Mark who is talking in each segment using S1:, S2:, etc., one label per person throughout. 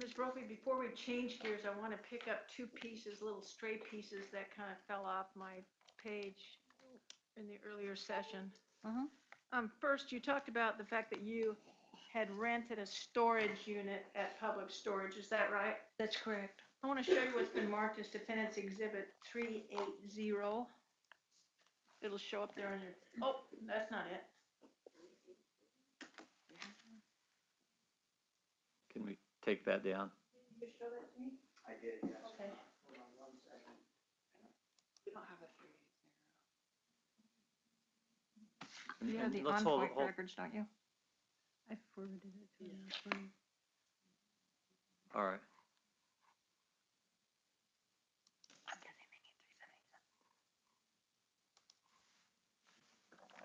S1: Ms. Brophy, before we change gears, I want to pick up two pieces, little stray pieces that kind of fell off my page in the earlier session. First, you talked about the fact that you had rented a storage unit at Public Storage. Is that right?
S2: That's correct.
S1: I want to show you what's been marked as Defendant's Exhibit 380. It'll show up there on your, oh, that's not it.
S3: Can we take that down?
S1: Did you show that to me?
S4: I did, yes.
S1: Okay.
S4: Hold on 1 second.
S2: We don't have a 380.
S1: You have the
S3: Let's
S1: on-point
S3: hold.
S1: records, don't you? I forwarded it to you.
S3: All right.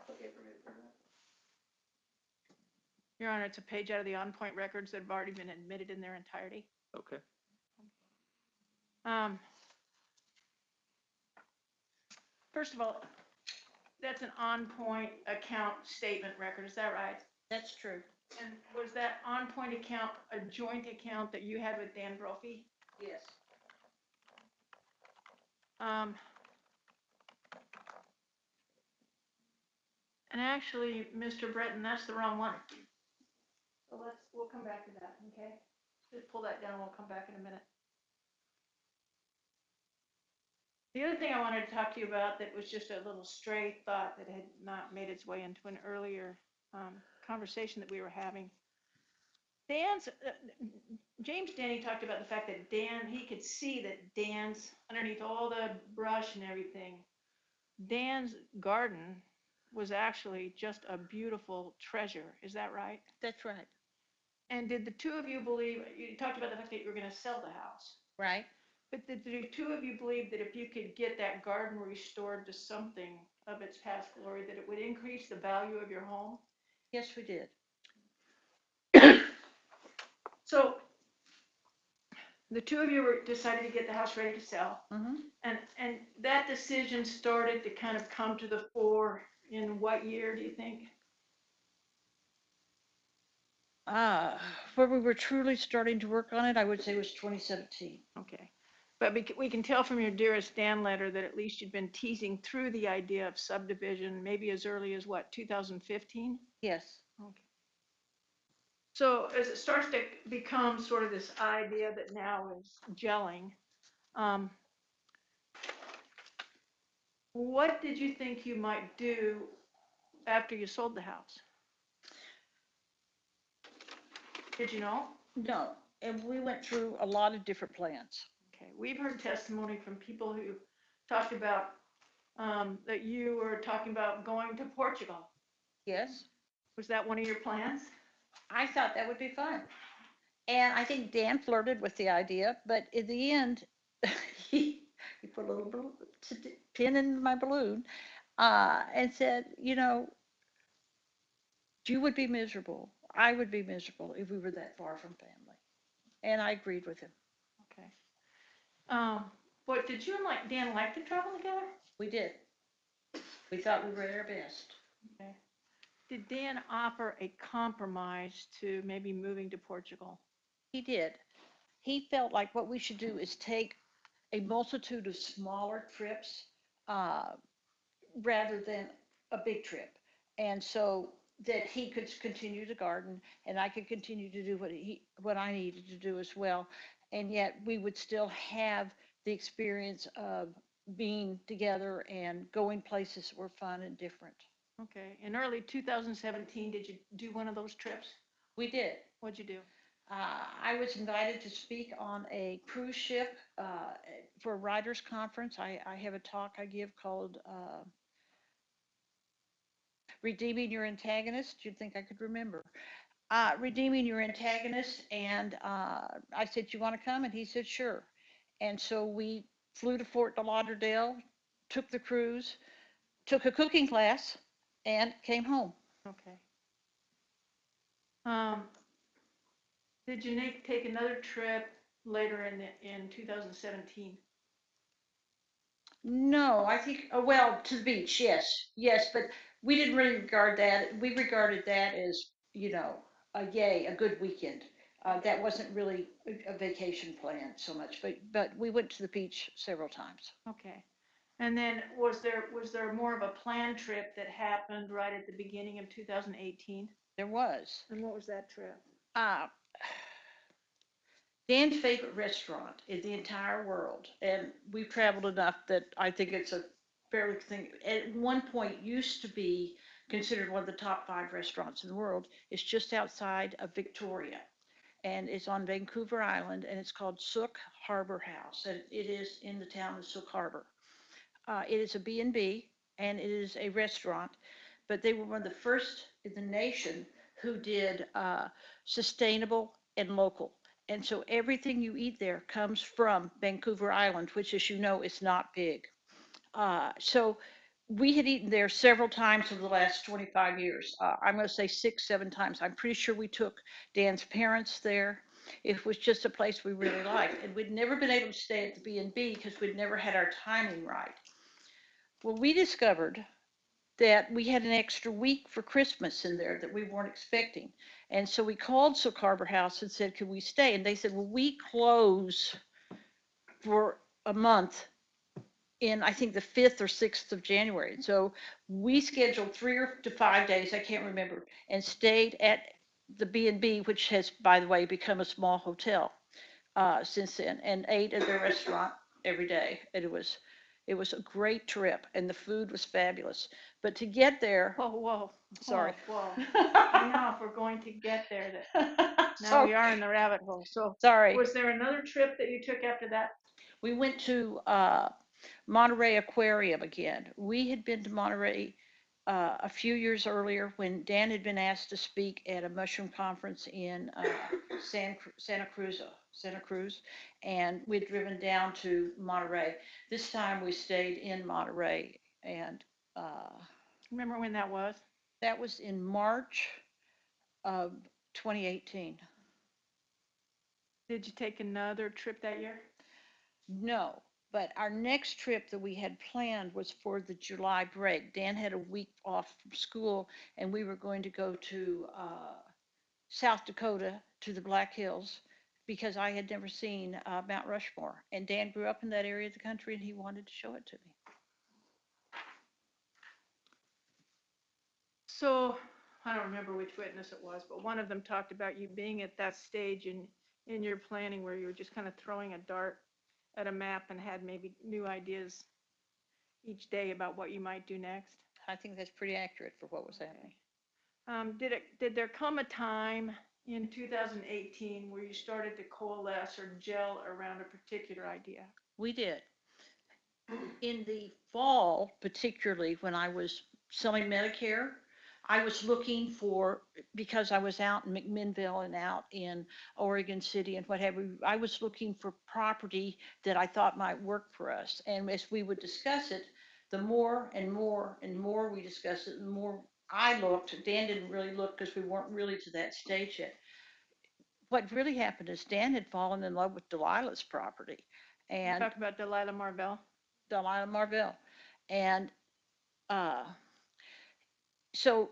S4: Okay for me to turn that?
S1: Your Honor, it's a page out of the on-point records that have already been admitted in their entirety.
S3: Okay.
S1: First of all, that's an on-point account statement record, is that right?
S2: That's true.
S1: And was that on-point account a joint account that you had with Dan Brophy?
S2: Yes.
S1: And actually, Mr. Breton, that's the wrong one. So we'll come back to that, okay? Just pull that down, we'll come back in a minute. The other thing I wanted to talk to you about that was just a little stray thought that had not made its way into an earlier conversation that we were having. James Denny talked about the fact that he could see that Dan's, underneath all the brush and everything, Dan's garden was actually just a beautiful treasure. Is that right?
S2: That's right.
S1: And did the two of you believe, you talked about the fact that you were going to sell the house,
S2: Right.
S1: but did the two of you believe that if you could get that garden restored to something of its past glory, that it would increase the value of your home?
S2: Yes, we did.
S1: So the two of you decided to get the house ready to sell. And that decision started to kind of come to the fore in what year, do you think?
S2: Where we were truly starting to work on it, I would say was 2017.
S1: Okay. But we can tell from your Dearest Dan letter that at least you'd been teasing through the idea of subdivision maybe as early as what, 2015?
S2: Yes.
S1: Okay. So as it starts to become sort of this idea that now is gelling, what did you think you might do after you sold the house? Did you know?
S2: No. And we went through a lot of different plans.
S1: Okay, we've heard testimony from people who talked about that you were talking about going to Portugal.
S2: Yes.
S1: Was that one of your plans?
S2: I thought that would be fun. And I think Dan flirted with the idea, but in the end, he put a little pin in my balloon and said, you would be miserable. I would be miserable if we were that far from family. And I agreed with him.
S1: Okay. But did you and Dan like to travel together?
S2: We did. We thought we were at our best.
S1: Okay. Did Dan offer a compromise to maybe moving to Portugal?
S2: He did. He felt like what we should do is take a multitude of smaller trips rather than a big trip. And so that he could continue to garden and I could continue to do what I needed to do as well. And yet we would still have the experience of being together and going places that were fun and different.
S1: Okay. In early 2017, did you do one of those trips?
S2: We did.
S1: What'd you do?
S2: I was invited to speak on a cruise ship for a writers conference. I have a talk I give called Redeeming Your Antagonist. You'd think I could remember. Redeeming Your Antagonist. And I said, you want to come? And he said, sure. And so we flew to Fort Lauderdale, took the cruise, took a cooking class, and came home.
S1: Okay. Did you take another trip later in 2017?
S2: No, I think, well, to the beach, yes, but we didn't really regard that. We regarded that as, a good weekend. That wasn't really a vacation plan so much, but we went to the beach several times.
S1: Okay. And then was there more of a planned trip that happened right at the beginning of 2018?
S2: There was.
S1: And what was that trip?
S2: Uh, Dan's favorite restaurant in the entire world, and we've traveled enough that I think it's a fair thing. At one point, used to be considered one of the top 5 restaurants in the world. It's just outside of Victoria, and it's on Vancouver Island, and it's called Sook Harbor House, and it is in the town of Sook Harbor. It is a B&B, and it is a restaurant, but they were one of the first in the nation who did sustainable and local. And so everything you eat there comes from Vancouver Island, which, as you know, is not big. So we had eaten there several times over the last 25 years. I'm going to say 6, 7 times. I'm pretty sure we took Dan's parents there. It was just a place we really liked. And we'd never been able to stay at the B&B because we'd never had our timing right. Well, we discovered that we had an extra week for Christmas in there that we weren't expecting. And so we called Sook Harbor House and said, could we stay? And they said, well, we close for a month in, I think, the 5th or 6th of January. And so we scheduled 3 to 5 days, I can't remember, and stayed at the B&B, which has, by the way, become a small hotel since then, and ate at their restaurant every day. And it was a great trip, and the food was fabulous. But to get there,
S1: Whoa.
S2: sorry.
S1: Whoa. Now, if we're going to get there, that now we are in the rabbit hole. So
S2: Sorry.
S1: was there another trip that you took after that?
S2: We went to Monterey Aquarium again. We had been to Monterey a few years earlier when Dan had been asked to speak at a mushroom conference in Santa Cruz, and we'd driven down to Monterey. This time we stayed in Monterey, and
S1: Remember when that was?
S2: that was in March of 2018.
S1: Did you take another trip that year?
S2: No, but our next trip that we had planned was for the July break. Dan had a week off from school, and we were going to go to South Dakota to the Black Hills because I had never seen Mount Rushmore. And Dan grew up in that area of the country, and he wanted to show it to me.
S1: So I don't remember which witness it was, but one of them talked about you being at that stage in your planning where you were just kind of throwing a dart at a map and had maybe new ideas each day about what you might do next.
S2: I think that's pretty accurate for what was happening.
S1: Did there come a time in 2018 where you started to coalesce or gel around a particular idea?
S2: We did. In the fall, particularly when I was selling Medicare, I was looking for, because I was out in McMinnville and out in Oregon City and what have you, I was looking for property that I thought might work for us. And as we would discuss it, the more and more and more we discussed it, the more I looked. Dan didn't really look because we weren't really to that stage yet. What really happened is Dan had fallen in love with Delilah's property. And
S1: Talk about Delilah Marvell.
S2: Delilah Marvell. And so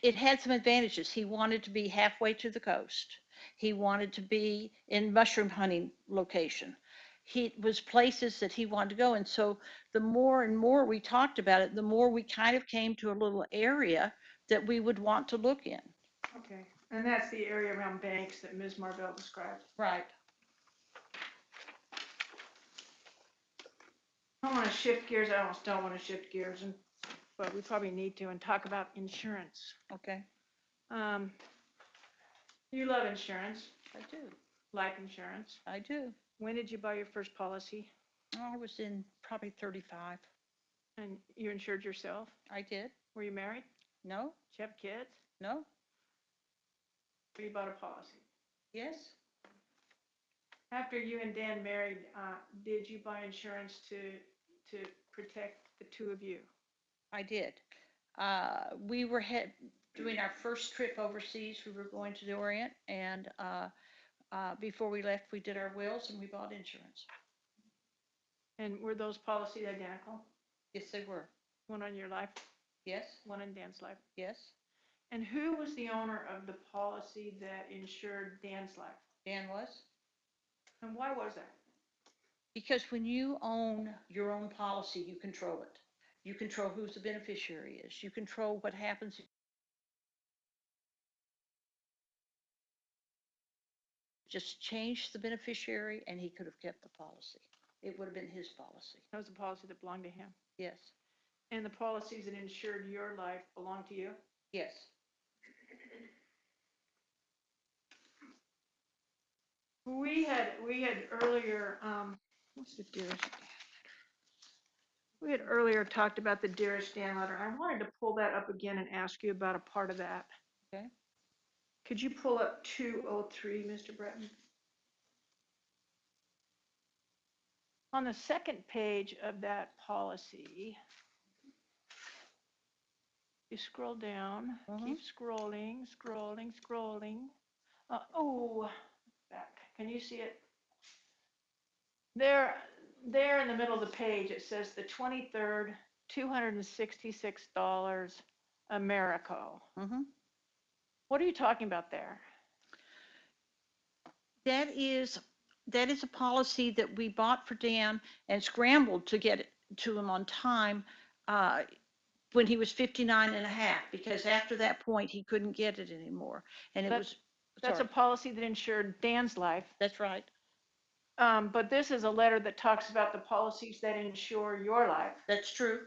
S2: it had some advantages. He wanted to be halfway to the coast. He wanted to be in mushroom hunting location. He was places that he wanted to go. And so the more and more we talked about it, the more we kind of came to a little area that we would want to look in.
S1: Okay. And that's the area around Banks that Ms. Marvell described.
S2: Right.
S1: I want to shift gears. I almost don't want to shift gears, but we probably need to and talk about insurance.
S2: Okay.
S1: You love insurance,
S2: I do.
S1: life insurance.
S2: I do.
S1: When did you buy your first policy?
S2: I was in probably 35.
S1: And you insured yourself?
S2: I did.
S1: Were you married?
S2: No.
S1: Did you have kids?
S2: No.
S1: Or you bought a policy?
S2: Yes.
S1: After you and Dan married, did you buy insurance to protect the two of you?
S2: I did. We were doing our first trip overseas. We were going to the Orient, and before we left, we did our wills and we bought insurance.
S1: And were those policies identical?
S2: Yes, they were.
S1: One on your life,
S2: Yes.
S1: one on Dan's life?
S2: Yes.
S1: And who was the owner of the policy that insured Dan's life?
S2: Dan was?
S1: And why was that?
S2: Because when you own your own policy, you control it. You control who the beneficiary is. You control what happens. Just change the beneficiary and he could have kept the policy. It would have been his policy.
S1: That was a policy that belonged to him.
S2: Yes,
S1: And the policies that insured your life belong to you?
S2: yes.
S1: We had earlier, what's the dearest Dan letter? We had earlier talked about the dearest Dan letter. I wanted to pull that up again and ask you about a part of that.
S2: Okay.
S1: Could you pull up 203, Mr. Breton? On the second page of that policy, you scroll down, keep scrolling. Oh, back. Can you see it? There in the middle of the page, it says the 23rd, $266 Americo. What are you talking about there?
S2: That is a policy that we bought for Dan and scrambled to get it to him on time when he was 59 and a half, because after that point, he couldn't get it anymore. And
S1: That's a policy that insured Dan's life.
S2: That's right.
S1: But this is a letter that talks about the policies that insure your life.
S2: That's true.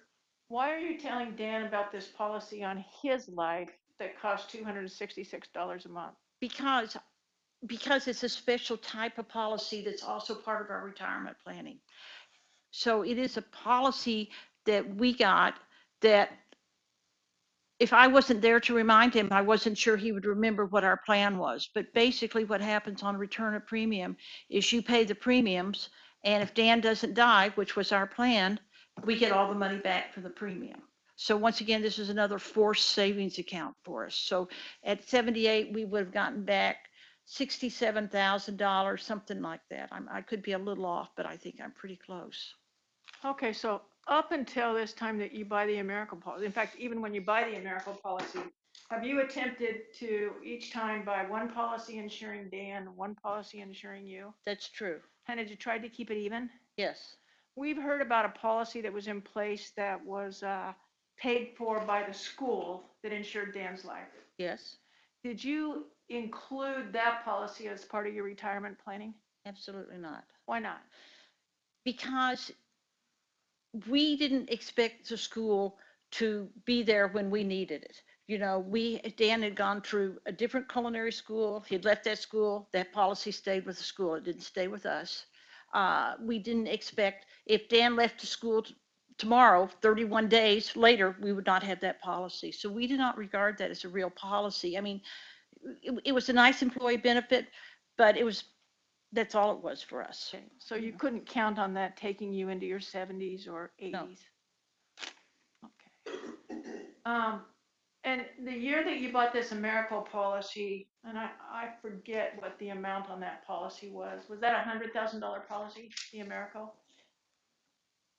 S1: Why are you telling Dan about this policy on his life that costs $266 a month?
S2: Because it's a special type of policy that's also part of our retirement planning. So it is a policy that we got that if I wasn't there to remind him, I wasn't sure he would remember what our plan was. But basically what happens on return of premium is you pay the premiums, and if Dan doesn't die, which was our plan, we get all the money back for the premium. So once again, this is another forced savings account for us. So at 78, we would have gotten back $67,000, something like that. I could be a little off, but I think I'm pretty close.
S1: Okay, so up until this time that you buy the American policy, in fact, even when you buy the American policy, have you attempted to each time buy one policy insuring Dan, one policy insuring you?
S2: That's true.
S1: And did you try to keep it even?
S2: Yes.
S1: We've heard about a policy that was in place that was paid for by the school that insured Dan's life.
S2: Yes.
S1: Did you include that policy as part of your retirement planning?
S2: Absolutely not.
S1: Why not?
S2: Because we didn't expect the school to be there when we needed it. You know, Dan had gone through a different culinary school. He'd left that school. That policy stayed with the school. It didn't stay with us. We didn't expect, if Dan left the school tomorrow, 31 days later, we would not have that policy. So we did not regard that as a real policy. I mean, it was a nice employee benefit, but that's all it was for us.
S1: Okay, so you couldn't count on that taking you into your 70s or 80s?
S2: No.
S1: Okay. And the year that you bought this Americo policy, and I forget what the amount on that policy was that a $100,000 policy, the Americo?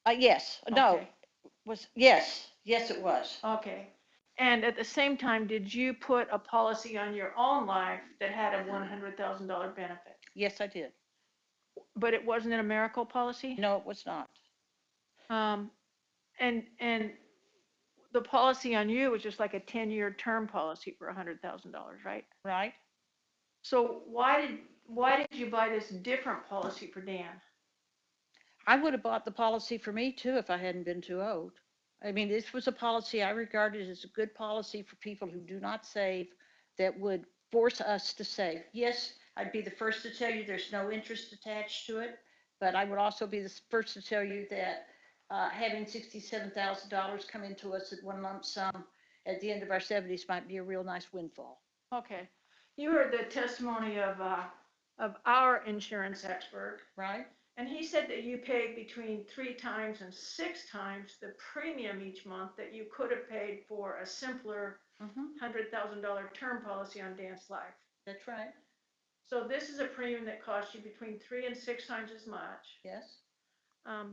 S2: Yes, no,
S1: Okay.
S2: yes, it was.
S1: Okay. And at the same time, did you put a policy on your own life that had a $100,000 benefit?
S2: Yes, I did.
S1: But it wasn't an Americo policy?
S2: No, it was not.
S1: And the policy on you was just like a 10-year term policy for $100,000, right?
S2: Right.
S1: So why did you buy this different policy for Dan?
S2: I would have bought the policy for me too if I hadn't been too old. I mean, this was a policy I regarded as a good policy for people who do not save, that would force us to save. Yes, I'd be the first to tell you there's no interest attached to it, but I would also be the first to tell you that having $67,000 come into us at one lump sum at the end of our 70s might be a real nice windfall.
S1: Okay. You heard the testimony of our insurance expert.
S2: Right?
S1: And he said that you paid between 3 times and 6 times the premium each month that you could have paid for a simpler $100,000 term policy on Dan's life.
S2: That's right.
S1: So this is a premium that costs you between 3 and 6 times as much.
S2: Yes.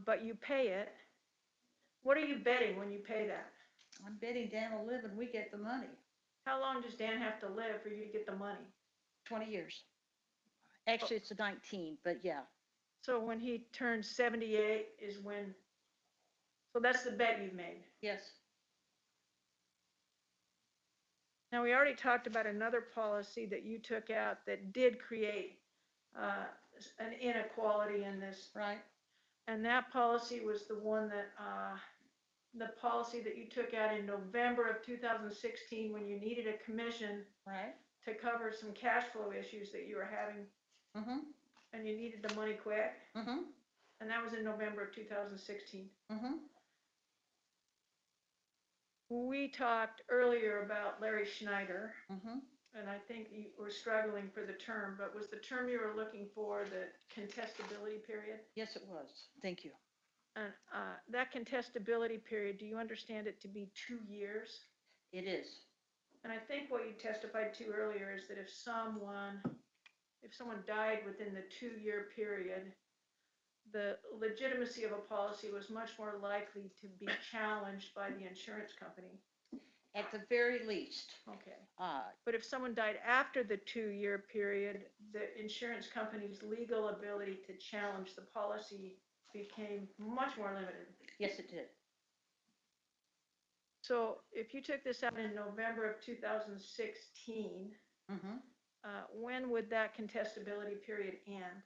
S1: But you pay it. What are you betting when you pay that?
S2: I'm betting Dan will live and we get the money.
S1: How long does Dan have to live for you to get the money?
S2: 20 years. Actually, it's a 19, but yeah,
S1: So when he turns 78 is when, so that's the bet you've made.
S2: yes,
S1: Now, we already talked about another policy that you took out that did create an inequality in this.
S2: right,
S1: And that policy was the one that, the policy that you took out in November of 2016 when you needed a commission
S2: right,
S1: to cover some cash flow issues that you were having
S2: mm-hmm,
S1: and you needed the money quick.
S2: mm-hmm,
S1: And that was in November of 2016.
S2: mm-hmm,
S1: We talked earlier about Larry Schneider,
S2: mm-hmm.
S1: and I think you were struggling for the term, but was the term you were looking for the contestability period?
S2: Yes, it was. Thank you.
S1: And that contestability period, do you understand it to be 2 years?
S2: It is.
S1: And I think what you testified to earlier is that if someone died within the 2-year period, the legitimacy of a policy was much more likely to be challenged by the insurance company.
S2: At the very least,
S1: Okay.
S2: uh,
S1: But if someone died after the 2-year period, the insurance company's legal ability to challenge the policy became much more limited.
S2: yes, it did.
S1: So if you took this out in November of 2016,
S2: Mm-hmm.
S1: when would that contestability period end?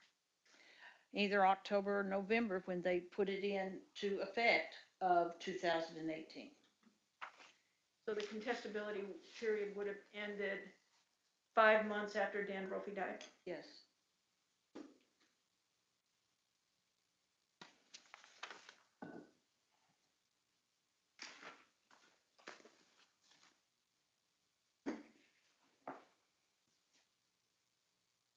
S2: Either October or November when they put it into effect of 2018.
S1: So the contestability period would have ended 5 months after Dan Brophy died.
S2: Yes.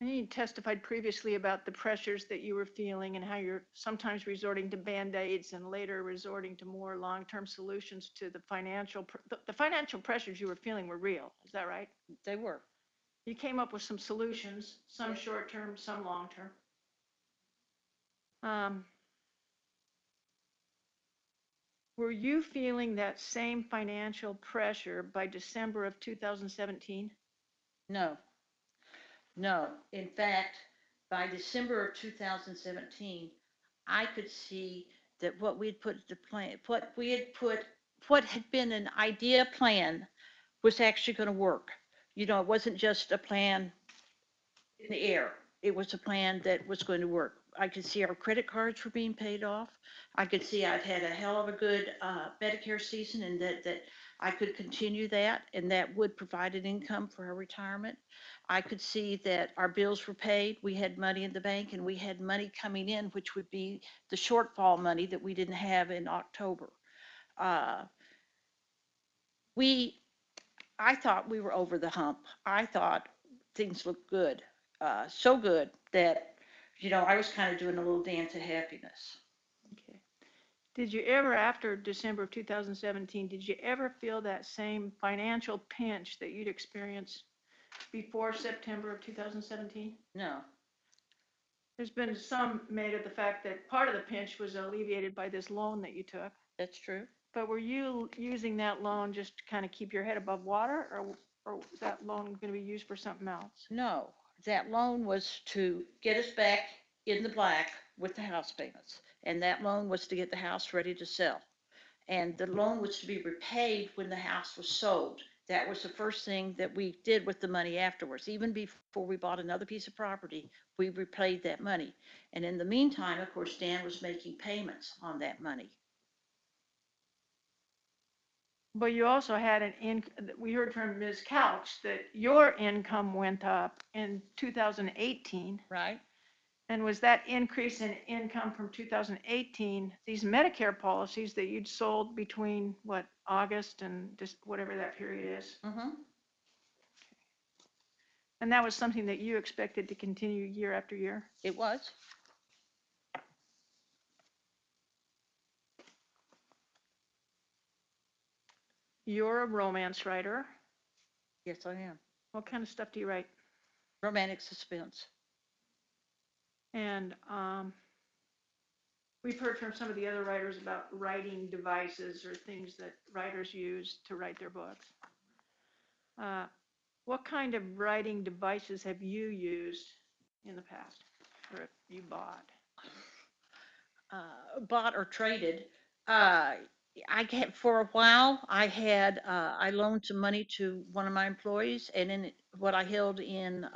S1: And you testified previously about the pressures that you were feeling and how you're sometimes resorting to Band-Aids and later resorting to more long-term solutions to the financial pressures you were feeling were real. Is that right?
S2: They were.
S1: You came up with some solutions, some
S2: Yes.
S1: short-term, some long-term. Were you feeling that same financial pressure by December of 2017?
S2: No, no. In fact, by December of 2017, I could see that what we'd put the plan, what had been an idea plan was actually going to work. You know, it wasn't just a plan in the air. It was a plan that was going to work. I could see our credit cards were being paid off. I could see I'd had a hell of a good Medicare season and that I could continue that and that would provide an income for our retirement. I could see that our bills were paid. We had money in the bank and we had money coming in, which would be the shortfall money that we didn't have in October. Uh, I thought we were over the hump. I thought things looked good, so good that, you know, I was kind of doing a little dance of happiness.
S1: Okay. Did you ever, after December of 2017, did you ever feel that same financial pinch that you'd experienced before September of 2017?
S2: No,
S1: There's been some made of the fact that part of the pinch was alleviated by this loan that you took.
S2: that's true.
S1: But were you using that loan just to kind of keep your head above water, or was that loan going to be used for something else?
S2: No, that loan was to get us back in the black with the house payments. And that loan was to get the house ready to sell. And the loan was to be repaid when the house was sold. That was the first thing that we did with the money afterwards. Even before we bought another piece of property, we repaid that money. And in the meantime, of course, Dan was making payments on that money.
S1: But you also had we heard from Ms. Couch that your income went up in 2018.
S2: Right?
S1: And was that increase in income from 2018, these Medicare policies that you'd sold between, what, August and just whatever that period is?
S2: Mm-hmm.
S1: And that was something that you expected to continue year after year?
S2: It was.
S1: You're a romance writer.
S2: Yes, I am.
S1: What kind of stuff do you write?
S2: Romantic suspense.
S1: And we've heard from some of the other writers about writing devices or things that writers use to write their books. What kind of writing devices have you used in the past, or if you bought?
S2: Bought or traded. Uh, for a while, I loaned some money to one of my employees, and then what I held in,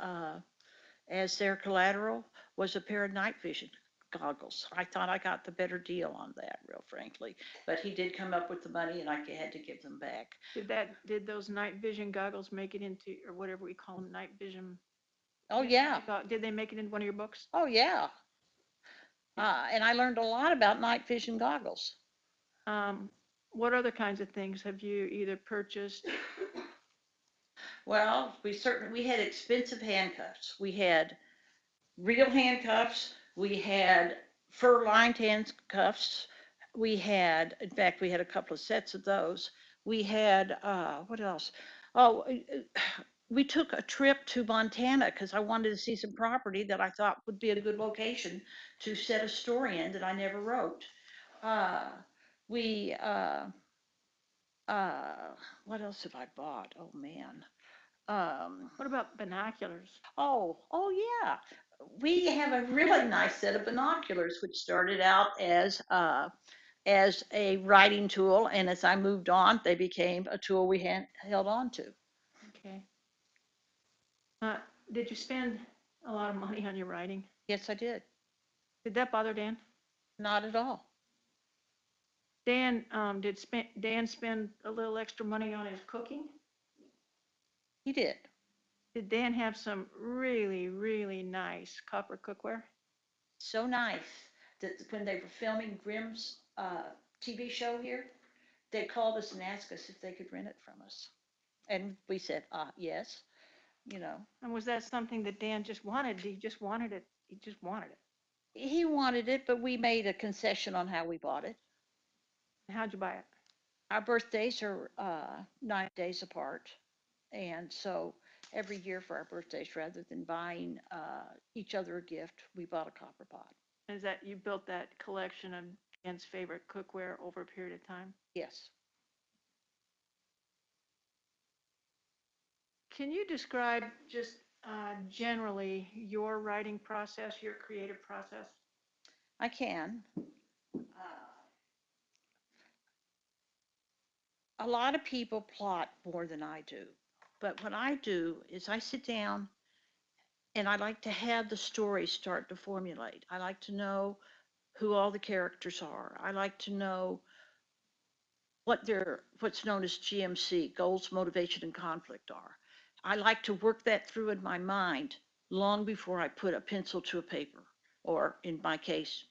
S2: as their collateral was a pair of night vision goggles. I thought I got the better deal on that, real frankly, but he did come up with the money and I had to give them back.
S1: Did those night vision goggles make it into, or whatever we call them, night vision?
S2: Oh, yeah.
S1: Did they make it into one of your books?
S2: Oh, yeah. And I learned a lot about night vision goggles.
S1: What other kinds of things have you either purchased?
S2: Well, we had expensive handcuffs. We had real handcuffs. We had fur-lined handcuffs. In fact, we had a couple of sets of those. We had, what else? Oh, we took a trip to Montana because I wanted to see some property that I thought would be a good location to set a story in that I never wrote. We, what else have I bought? Oh, man.
S1: What about binoculars?
S2: Oh yeah. We have a really nice set of binoculars, which started out as a writing tool, and as I moved on, they became a tool we held on to.
S1: Okay. Did you spend a lot of money on your writing?
S2: Yes, I did.
S1: Did that bother Dan?
S2: Not at all.
S1: Dan, Dan spend a little extra money on his cooking?
S2: He did.
S1: Did Dan have some really, really nice copper cookware?
S2: So nice that when they were filming Grimm's TV show here, they called us and asked us if they could rent it from us. And we said, yes, you know.
S1: And was that something that Dan just wanted? He just wanted it. He just wanted it.
S2: He wanted it, but we made a concession on how we bought it.
S1: How'd you buy it?
S2: Our birthdays are 9 days apart. And so every year for our birthdays, rather than buying each other a gift, we bought a copper pot.
S1: Is that you built that collection of Dan's favorite cookware over a period of time?
S2: Yes.
S1: Can you describe just generally your writing process, your creative process?
S2: I can. A lot of people plot more than I do. But what I do is I sit down and I like to have the story start to formulate. I like to know who all the characters are. I like to know what's known as GMC, goals, motivation, and conflict are. I like to work that through in my mind long before I put a pencil to a paper, or in my case,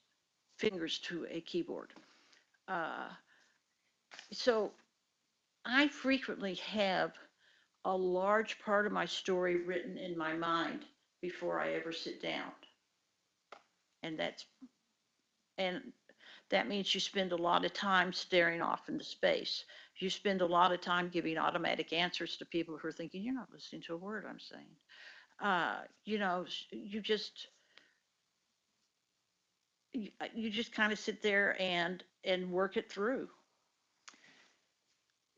S2: fingers to a keyboard. So I frequently have a large part of my story written in my mind before I ever sit down. And that means you spend a lot of time staring off into space. You spend a lot of time giving automatic answers to people who are thinking, you're not listening to a word I'm saying. You just kind of sit there and work it through.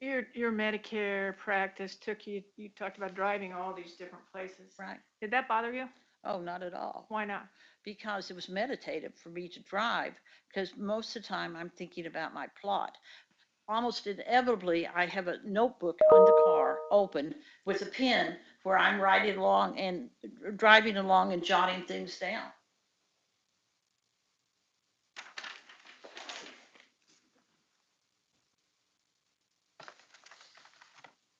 S1: Your Medicare practice you talked about driving all these different places.
S2: Right.
S1: Did that bother you?
S2: Oh, not at all.
S1: Why not?
S2: Because it was meditative for me to drive, because most of the time I'm thinking about my plot. Almost inevitably, I have a notebook on the car open with a pen where I'm writing along and driving along and jotting things down.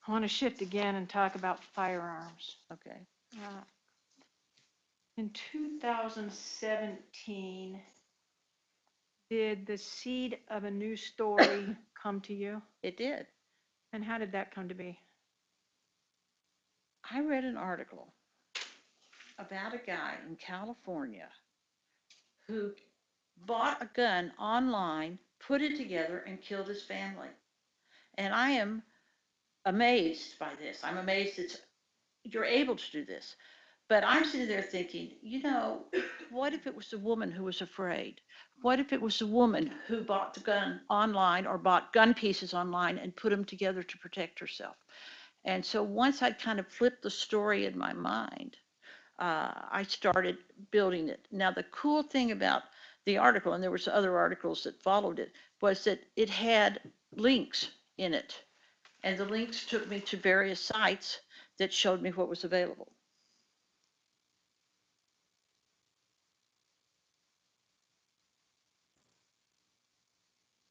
S1: I want to shift again and talk about firearms.
S2: Okay.
S1: In 2017, did the seed of a new story come to you?
S2: It did.
S1: And how did that come to be?
S2: I read an article about a guy in California who bought a gun online, put it together, and killed his family. And I am amazed by this. I'm amazed that you're able to do this. But I'm sitting there thinking, what if it was a woman who was afraid? What if it was a woman who bought the gun online or bought gun pieces online and put them together to protect herself? And so once I'd kind of flipped the story in my mind, I started building it. Now, the cool thing about the article, and there was other articles that followed it, was that it had links in it. And the links took me to various sites that showed me what was available.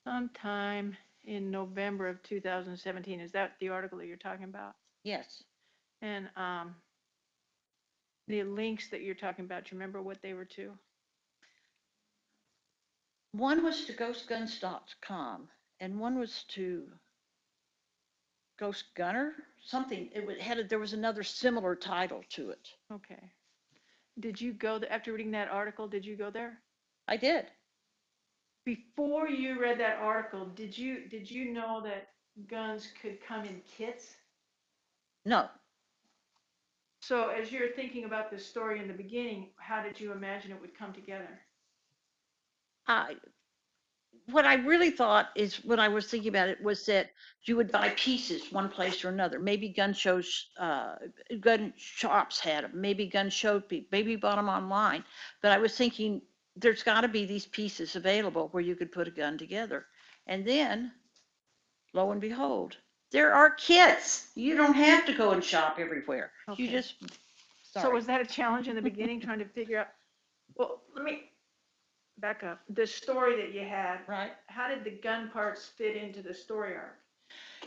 S1: Sometime in November of 2017, is that the article that you're talking about?
S2: Yes.
S1: And the links that you're talking about, do you remember what they were to?
S2: One was to ghostguns.com and one was to Ghost Gunner, something. There was another similar title to it.
S1: Okay. Did you go, after reading that article, did you go there?
S2: I did.
S1: Before you read that article, did you know that guns could come in kits?
S2: No.
S1: So as you're thinking about this story in the beginning, how did you imagine it would come together?
S2: What I really thought is when I was thinking about it was that you would buy pieces one place or another. Maybe gun shops had them. Maybe gun show people. Maybe you bought them online. But I was thinking there's got to be these pieces available where you could put a gun together. And then, lo and behold, there are kits. You don't have to go and shop everywhere. You
S1: Okay.
S2: just,
S1: So
S2: sorry.
S1: was that a challenge in the beginning, trying to figure out, well, let me back up. The story that you had,
S2: Right.
S1: how did the gun parts fit into the story arc?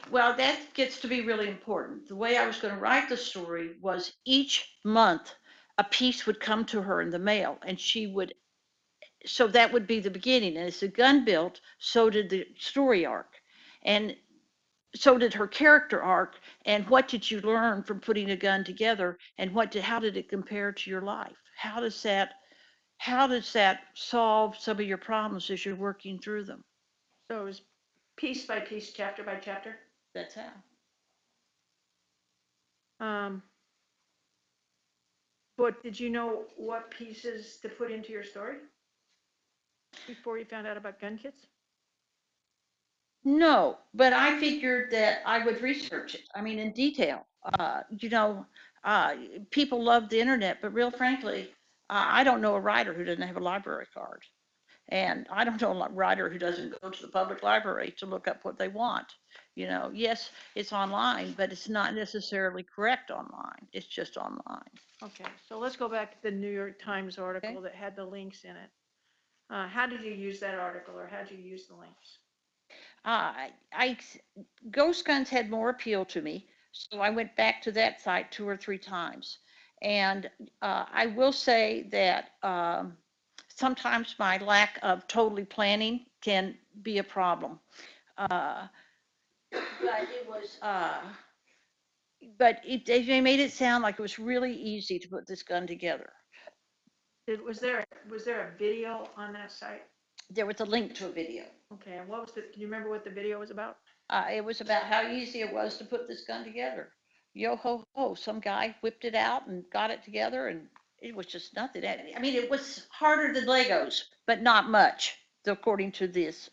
S2: Well, that gets to be really important. The way I was going to write the story was each month a piece would come to her in the mail, and so that would be the beginning. And as the gun built, so did the story arc. And so did her character arc. And what did you learn from putting a gun together? And how did it compare to your life? How does that solve some of your problems as you're working through them?
S1: So it was piece by piece, chapter by chapter?
S2: That's how.
S1: But did you know what pieces to put into your story before you found out about gun kits?
S2: No, but I figured that I would research it. I mean, in detail. Uh, People love the internet, but real frankly, I don't know a writer who doesn't have a library card. And I don't know a writer who doesn't go to the public library to look up what they want. Yes, it's online, but it's not necessarily correct online. It's just online.
S1: Okay, so let's go back to the New York Times article that had the links in it. How did you use that article, or how did you use the links?
S2: Ghost guns had more appeal to me, so I went back to that site 2 or 3 times. And I will say that sometimes my lack of totally planning can be a problem. But they made it sound like it was really easy to put this gun together.
S1: Was there a video on that site?
S2: There was a link to a video.
S1: Okay, and can you remember what the video was about?
S2: It was about how easy it was to put this gun together. Yo ho ho, some guy whipped it out and got it together, and it was just nothing. I mean, it was harder than Legos, but not much, according to this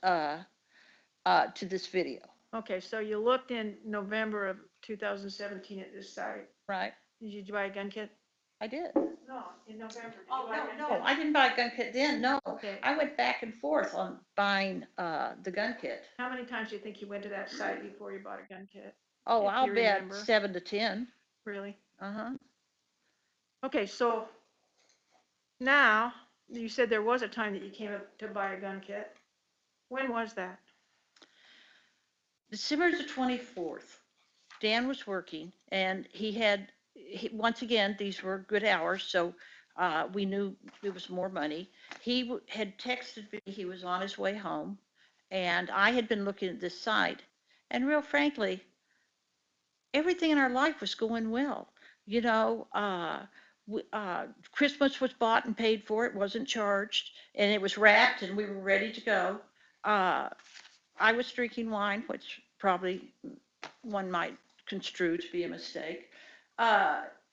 S2: video.
S1: Okay, so you looked in November of 2017 at this site.
S2: Right.
S1: Did you buy a gun kit?
S2: I did.
S1: No, in November.
S2: Oh, no, I didn't buy a gun kit then, no.
S1: Okay.
S2: I went back and forth on buying the gun kit.
S1: How many times do you think you went to that site before you bought a gun kit?
S2: Oh,
S1: If
S2: I'll
S1: you
S2: bet
S1: remember.
S2: 7 to 10.
S1: Really?
S2: Uh-huh.
S1: Okay, so now, you said there was a time that you came up to buy a gun kit. When was that?
S2: December the 24th. Dan was working, and once again, these were good hours, so we knew it was more money. He had texted me he was on his way home, and I had been looking at this site, and real frankly, everything in our life was going well. Christmas was bought and paid for, it wasn't charged, and it was wrapped, and we were ready to go. I was drinking wine, which probably one might construe to be a mistake. Dan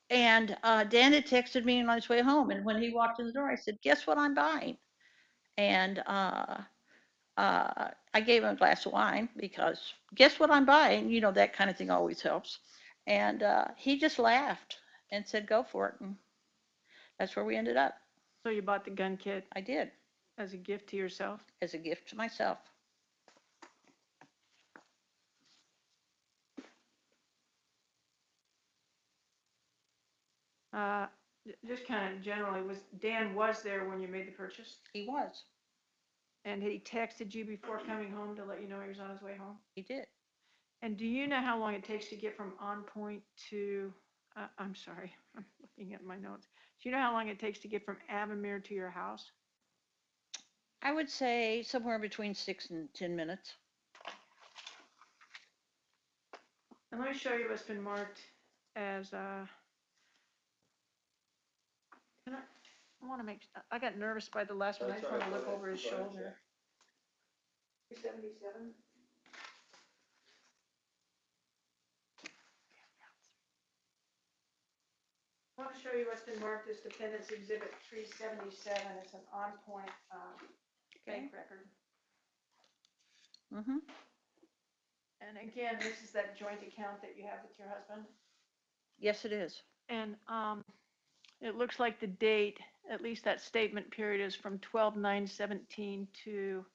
S2: had texted me on his way home, and when he walked in the door, I said, "Guess what I'm buying?" And I gave him a glass of wine because guess what I'm buying? That kind of thing always helps. And he just laughed and said, "Go for it." And That's where we ended up.
S1: So you bought the gun kit
S2: I did,
S1: as a gift to yourself?
S2: as a gift to myself.
S1: Just kind of generally, Dan was there when you made the purchase?
S2: He was,
S1: And he texted you before coming home to let you know he was on his way home?
S2: he did.
S1: And do you know how long it takes to get from On Point to, I'm sorry, I'm looking at my notes. Do you know how long it takes to get from Avamere to your house?
S2: I would say somewhere between 6 and 10 minutes.
S1: And let me show you what's been marked as, I want to I got nervous by the last one. I just want to look over his shoulder. 377. I want to show you what's been marked as Defendant's Exhibit 377. It's an On Point bank record.
S2: Mm-hmm.
S1: And again, this is that joint account that you have with your husband.
S2: Yes, it is.
S1: And it looks like the date, at least that statement period, is from 12/9/17 to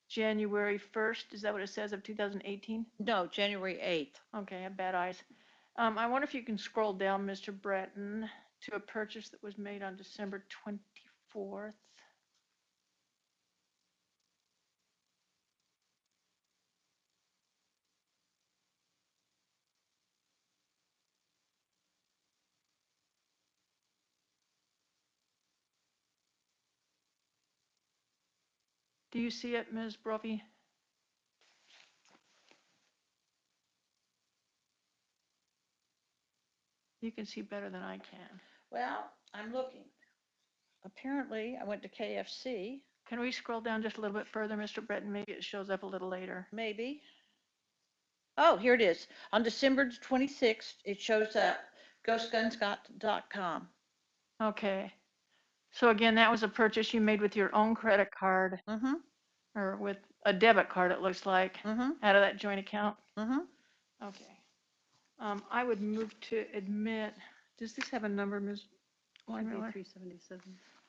S1: January 1st. Is that what it says, of 2018?
S2: No, January 8th.
S1: Okay, I have bad eyes. I wonder if you can scroll down, Mr. Breton, to a purchase that was made on December 24th. Do you see it, Ms. Brophy? You can see better than I can.
S2: Well, I'm looking. Apparently, I went to KFC.
S1: Can we scroll down just a little bit further, Mr. Breton? Maybe it shows up a little later.
S2: Maybe. Oh, here it is. On December 26th, it shows up, ghostgunscott.com.
S1: Okay. So again, that was a purchase you made with your own credit card,
S2: Mm-hmm,
S1: or with a debit card, it looks like,
S2: mm-hmm,
S1: out of that joint account?
S2: mm-hmm.
S1: Okay. I would move to admit, does this have a number, Ms. Weinmiller?
S5: 377.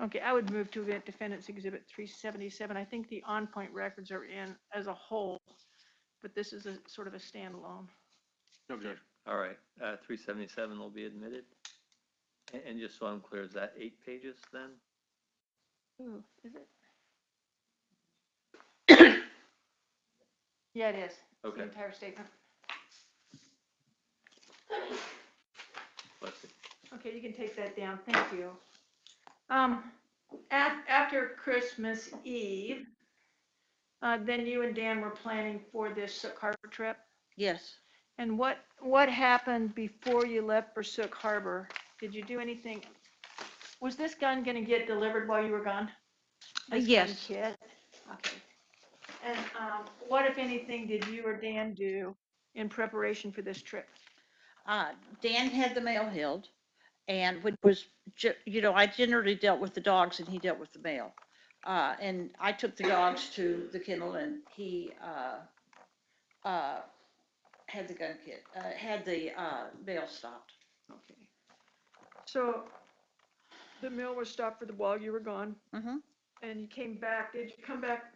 S1: Okay, I would move to admit Defendant's Exhibit 377. I think the On Point records are in as a whole, but this is a sort of a standalone.
S3: No objection. All right, 377 will be admitted. And just so I'm clear, is that 8 pages then?
S1: Ooh, is it? Yeah, it is. It's
S3: Okay.
S1: the entire statement.
S3: Let's see.
S1: Okay, you can take that down. Thank you. After Christmas Eve, then you and Dan were planning for this Sook Harbor trip.
S2: Yes.
S1: And what happened before you left for Sook Harbor? Did you do anything? Was this gun going to get delivered while you were gone? This
S2: Yes.
S1: gun kit? Okay. And what, if anything, did you or Dan do in preparation for this trip?
S2: Dan had the mail held, and when it was, I generally dealt with the dogs and he dealt with the mail. And I took the dogs to the kennel, and he had the gun kit, had the mail stopped.
S1: Okay. So the mail was stopped for while you were gone,
S2: Mm-hmm.
S1: and you came back. Did you come back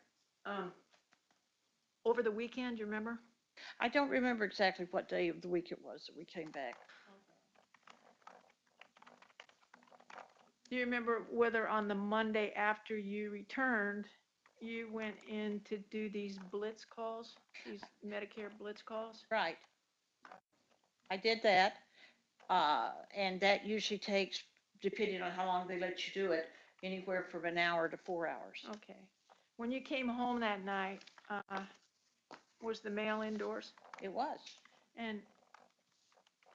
S1: over the weekend? Do you remember?
S2: I don't remember exactly what day of the week it was that we came back.
S1: Do you remember whether on the Monday after you returned, you went in to do these blitz calls, these Medicare blitz calls?
S2: Right. I did that, and that usually takes, depending on how long they let you do it, anywhere from an hour to 4 hours.
S1: Okay. When you came home that night, was the mail indoors?
S2: It was.
S1: And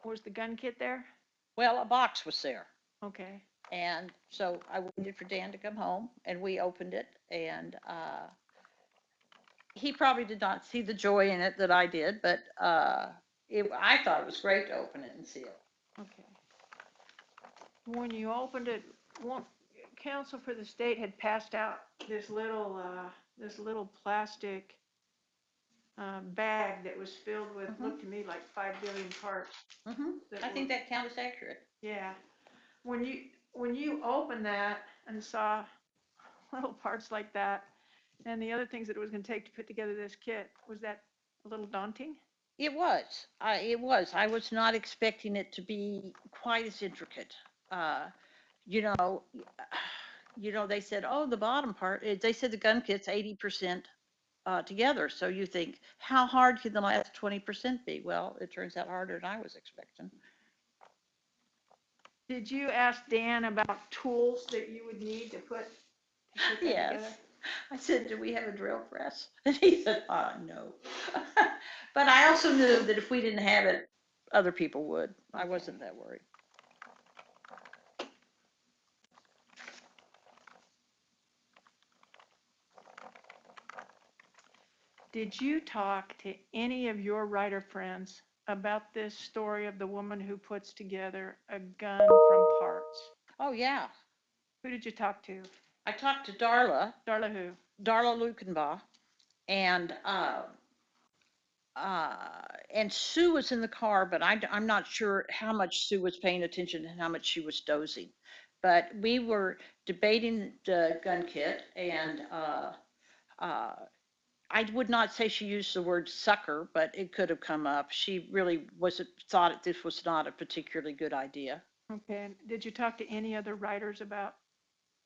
S1: was the gun kit there?
S2: Well, a box was there.
S1: Okay.
S2: And so I waited for Dan to come home, and we opened it, and he probably did not see the joy in it that I did, but I thought it was great to open it and see it.
S1: Okay. When you opened it, counsel for the state had passed out this little plastic bag that was filled with, looked to me like 5 billion parts.
S2: Mm-hmm. I think that count is accurate.
S1: Yeah. when you opened that and saw little parts like that and the other things that it was going to take to put together this kit, was that a little daunting?
S2: It was. It was. I was not expecting it to be quite as intricate. Uh, you know, they said, oh, the bottom part, they said the gun kit's 80% together. So you think, how hard can the last 20% be? Well, it turns out harder than I was expecting.
S1: Did you ask Dan about tools that you would need to put that
S2: Yes.
S1: together?
S2: I said, do we have a drill press? And he said, no. But I also knew that if we didn't have it, other people would. I wasn't that worried.
S1: Did you talk to any of your writer friends about this story of the woman who puts together a gun from parts?
S2: Oh, yeah.
S1: Who did you talk to?
S2: I talked to Darla
S1: Darla who?
S2: Lukenbaugh, and Sue was in the car, but I'm not sure how much Sue was paying attention and how much she was dozing. But we were debating the gun kit, and I would not say she used the word sucker, but it could have come up. She really thought this was not a particularly good idea.
S1: Okay, and did you talk to any other writers about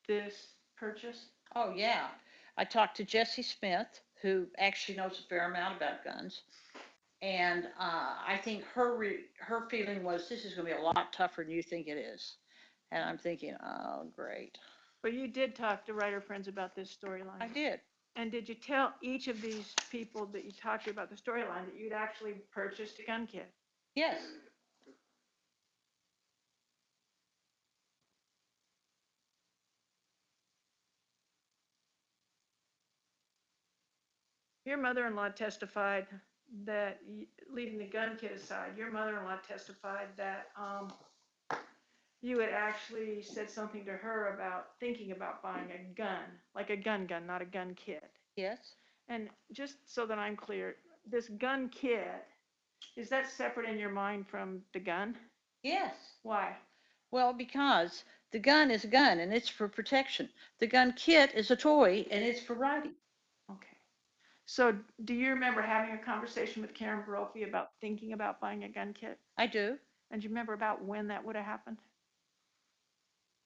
S1: this purchase?
S2: Oh, yeah. I talked to Jessie Smith, who actually knows a fair amount about guns. And I think her feeling was, this is going to be a lot tougher than you think it is. And I'm thinking, oh, great.
S1: But you did talk to writer friends about this storyline.
S2: I did.
S1: And did you tell each of these people that you talked to about the storyline that you'd actually purchased a gun kit?
S2: Yes.
S1: Your mother-in-law testified that, leaving the gun kit aside, your mother-in-law testified that you had actually said something to her about thinking about buying a gun, like a gun, not a gun kit.
S2: Yes.
S1: And just so that I'm clear, this gun kit, is that separate in your mind from the gun?
S2: Yes.
S1: Why?
S2: Well, because the gun is a gun and it's for protection. The gun kit is a toy and it's for riding.
S1: Okay. So do you remember having a conversation with Karen Brophy about thinking about buying a gun kit?
S2: I do.
S1: And do you remember about when that would have happened?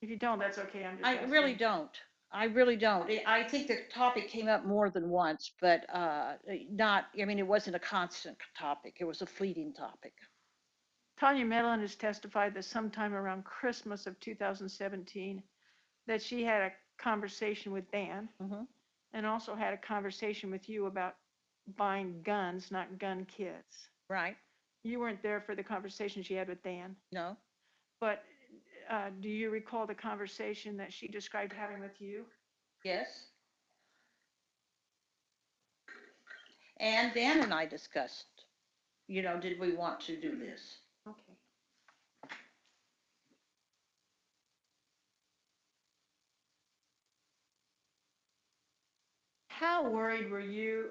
S1: If you don't, that's okay. I'm just
S2: I
S1: asking.
S2: really don't. I really don't. I think the topic came up more than once, but not, I mean, it wasn't a constant topic. It was a fleeting topic.
S1: Tanya Medlin has testified that sometime around Christmas of 2017, that she had a conversation with Dan and also had a conversation with you about buying guns, not gun kits.
S2: Right.
S1: You weren't there for the conversation she had with Dan,
S2: No.
S1: but do you recall the conversation that she described having with you?
S2: Yes. And Dan and I discussed, did we want to do this?
S1: Okay. How worried were you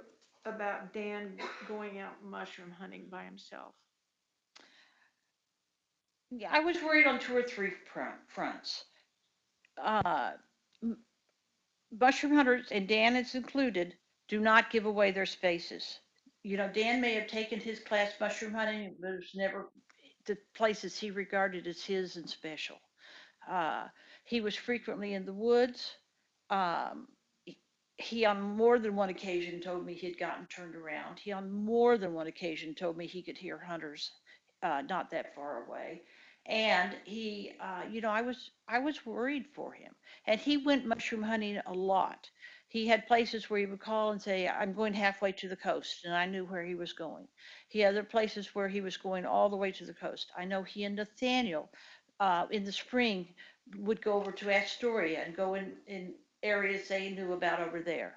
S1: about Dan going out mushroom hunting by himself?
S2: Yeah, I was worried on 2 or 3 fronts. Mushroom hunters, and Dan is included, do not give away their spaces. Dan may have taken his class mushroom hunting, but it was never the places he regarded as his and special. He was frequently in the woods. Um, he on more than one occasion told me he had gotten turned around. He on more than one occasion told me he could hear hunters not that far away. And he, I was worried for him. And he went mushroom hunting a lot. He had places where he would call and say, I'm going halfway to the coast, and I knew where he was going. He had other places where he was going all the way to the coast. I know he and Nathaniel in the spring would go over to Astoria and go in areas they knew about over there.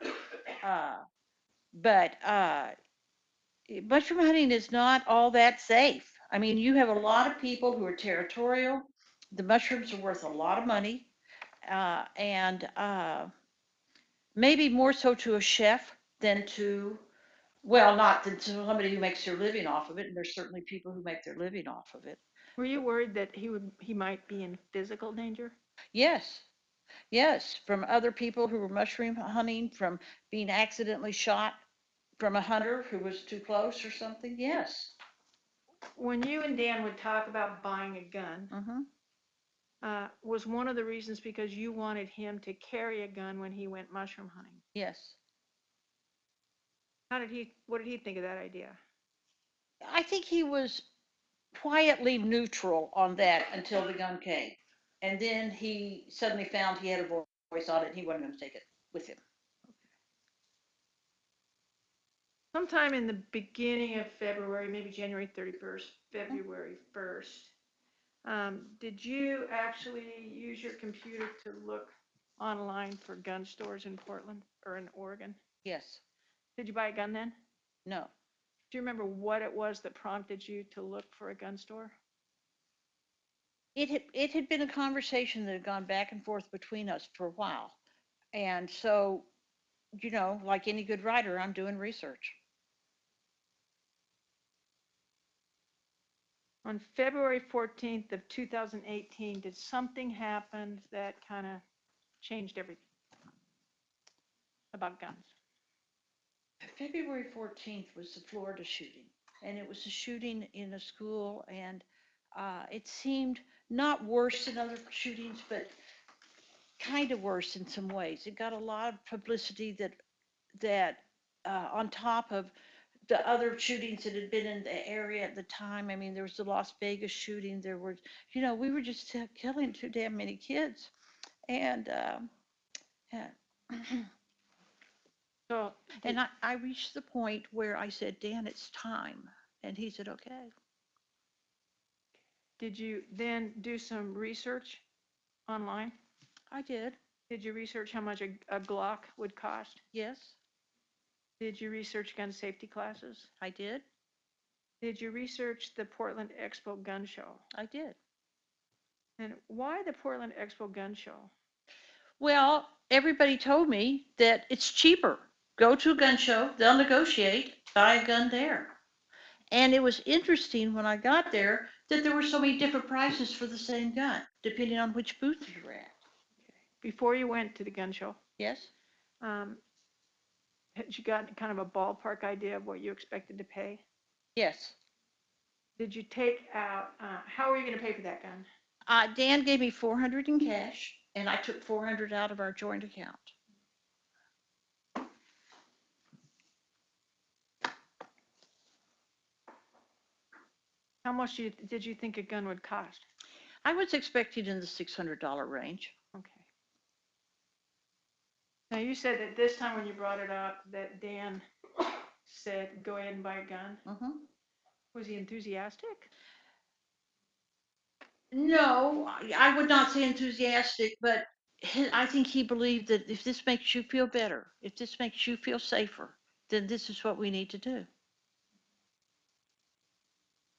S2: But mushroom hunting is not all that safe. I mean, you have a lot of people who are territorial. The mushrooms are worth a lot of money, and maybe more so to a chef than to, well, not than to somebody who makes their living off of it. And there's certainly people who make their living off of it.
S1: Were you worried that he might be in physical danger?
S2: Yes, yes, from other people who were mushroom hunting, from being accidentally shot from a hunter who was too close or something, yes.
S1: When you and Dan would talk about buying a gun, was one of the reasons because you wanted him to carry a gun when he went mushroom hunting?
S2: Yes.
S1: What did he think of that idea?
S2: I think he was quietly neutral on that until the gun came. And then he suddenly found he had a voice on it and he wasn't going to take it with him.
S1: Sometime in the beginning of February, maybe January 31st, February 1st, did you actually use your computer to look online for gun stores in Portland or in Oregon?
S2: Yes.
S1: Did you buy a gun then?
S2: No.
S1: Do you remember what it was that prompted you to look for a gun store?
S2: It had been a conversation that had gone back and forth between us for a while. And so, like any good writer, I'm doing research.
S1: On February 14th of 2018, did something happen that kind of changed everything about guns?
S2: February 14th was the Florida shooting, and it was a shooting in a school, and it seemed not worse than other shootings, but kind of worse in some ways. It got a lot of publicity that on top of the other shootings that had been in the area at the time. I mean, there was the Las Vegas shooting. There were, we were just killing too damn many kids, and yeah.
S1: So,
S2: And I reached the point where I said, Dan, it's time. And he said, okay.
S1: did you then do some research online?
S2: I did.
S1: Did you research how much a Glock would cost?
S2: Yes,
S1: Did you research gun safety classes?
S2: I did.
S1: Did you research the Portland Expo Gun Show?
S2: I did.
S1: And why the Portland Expo Gun Show?
S2: Well, everybody told me that it's cheaper. Go to a gun show, they'll negotiate, buy a gun there. And it was interesting when I got there that there were so many different prices for the same gun, depending on which booth you were at.
S1: Before you went to the gun show,
S2: Yes?
S1: had you got kind of a ballpark idea of what you expected to pay?
S2: Yes.
S1: Did you take out, how are you going to pay for that gun?
S2: Dan gave me $400 in cash, and I took $400 out of our joint account.
S1: How much did you think a gun would cost?
S2: I was expecting in the $600 range.
S1: Okay. Now, you said that this time when you brought it up, that Dan said, go ahead and buy a gun.
S2: Mm-hmm.
S1: Was he enthusiastic?
S2: No, I would not say enthusiastic, but I think he believed that if this makes you feel better, if this makes you feel safer, then this is what we need to do.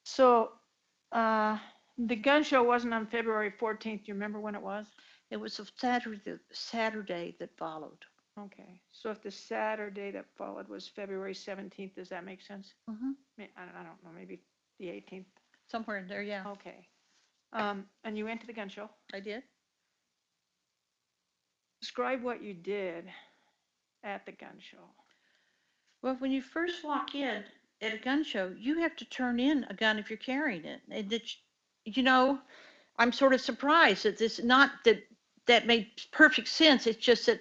S1: So, the gun show wasn't on February 14th. Do you remember when it was?
S2: It was a Saturday that followed.
S1: Okay. So if the Saturday that followed was February 17th, does that make sense?
S2: Mm-hmm.
S1: I don't know, maybe the 18th.
S2: Somewhere in there, yeah.
S1: Okay. And you went to the gun show.
S2: I did.
S1: Describe what you did at the gun show.
S2: Well, when you first walk in at a gun show, you have to turn in a gun if you're carrying it. And that, I'm sort of surprised that not that made perfect sense. It's just that,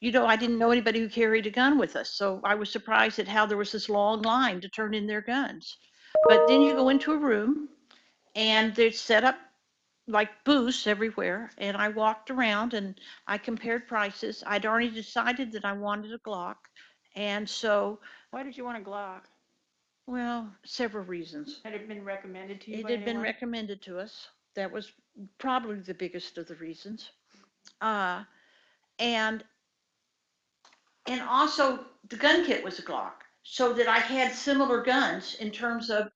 S2: I didn't know anybody who carried a gun with us. So I was surprised at how there was this long line to turn in their guns. But then you go into a room and they're set up like booths everywhere. And I walked around and I compared prices. I'd already decided that I wanted a Glock. And so,
S1: Why did you want a Glock?
S2: well, several reasons.
S1: Had it been recommended to you
S2: It
S1: by
S2: had been
S1: anyone?
S2: recommended to us. That was probably the biggest of the reasons. And also the gun kit was a Glock, so that I had similar guns in terms of,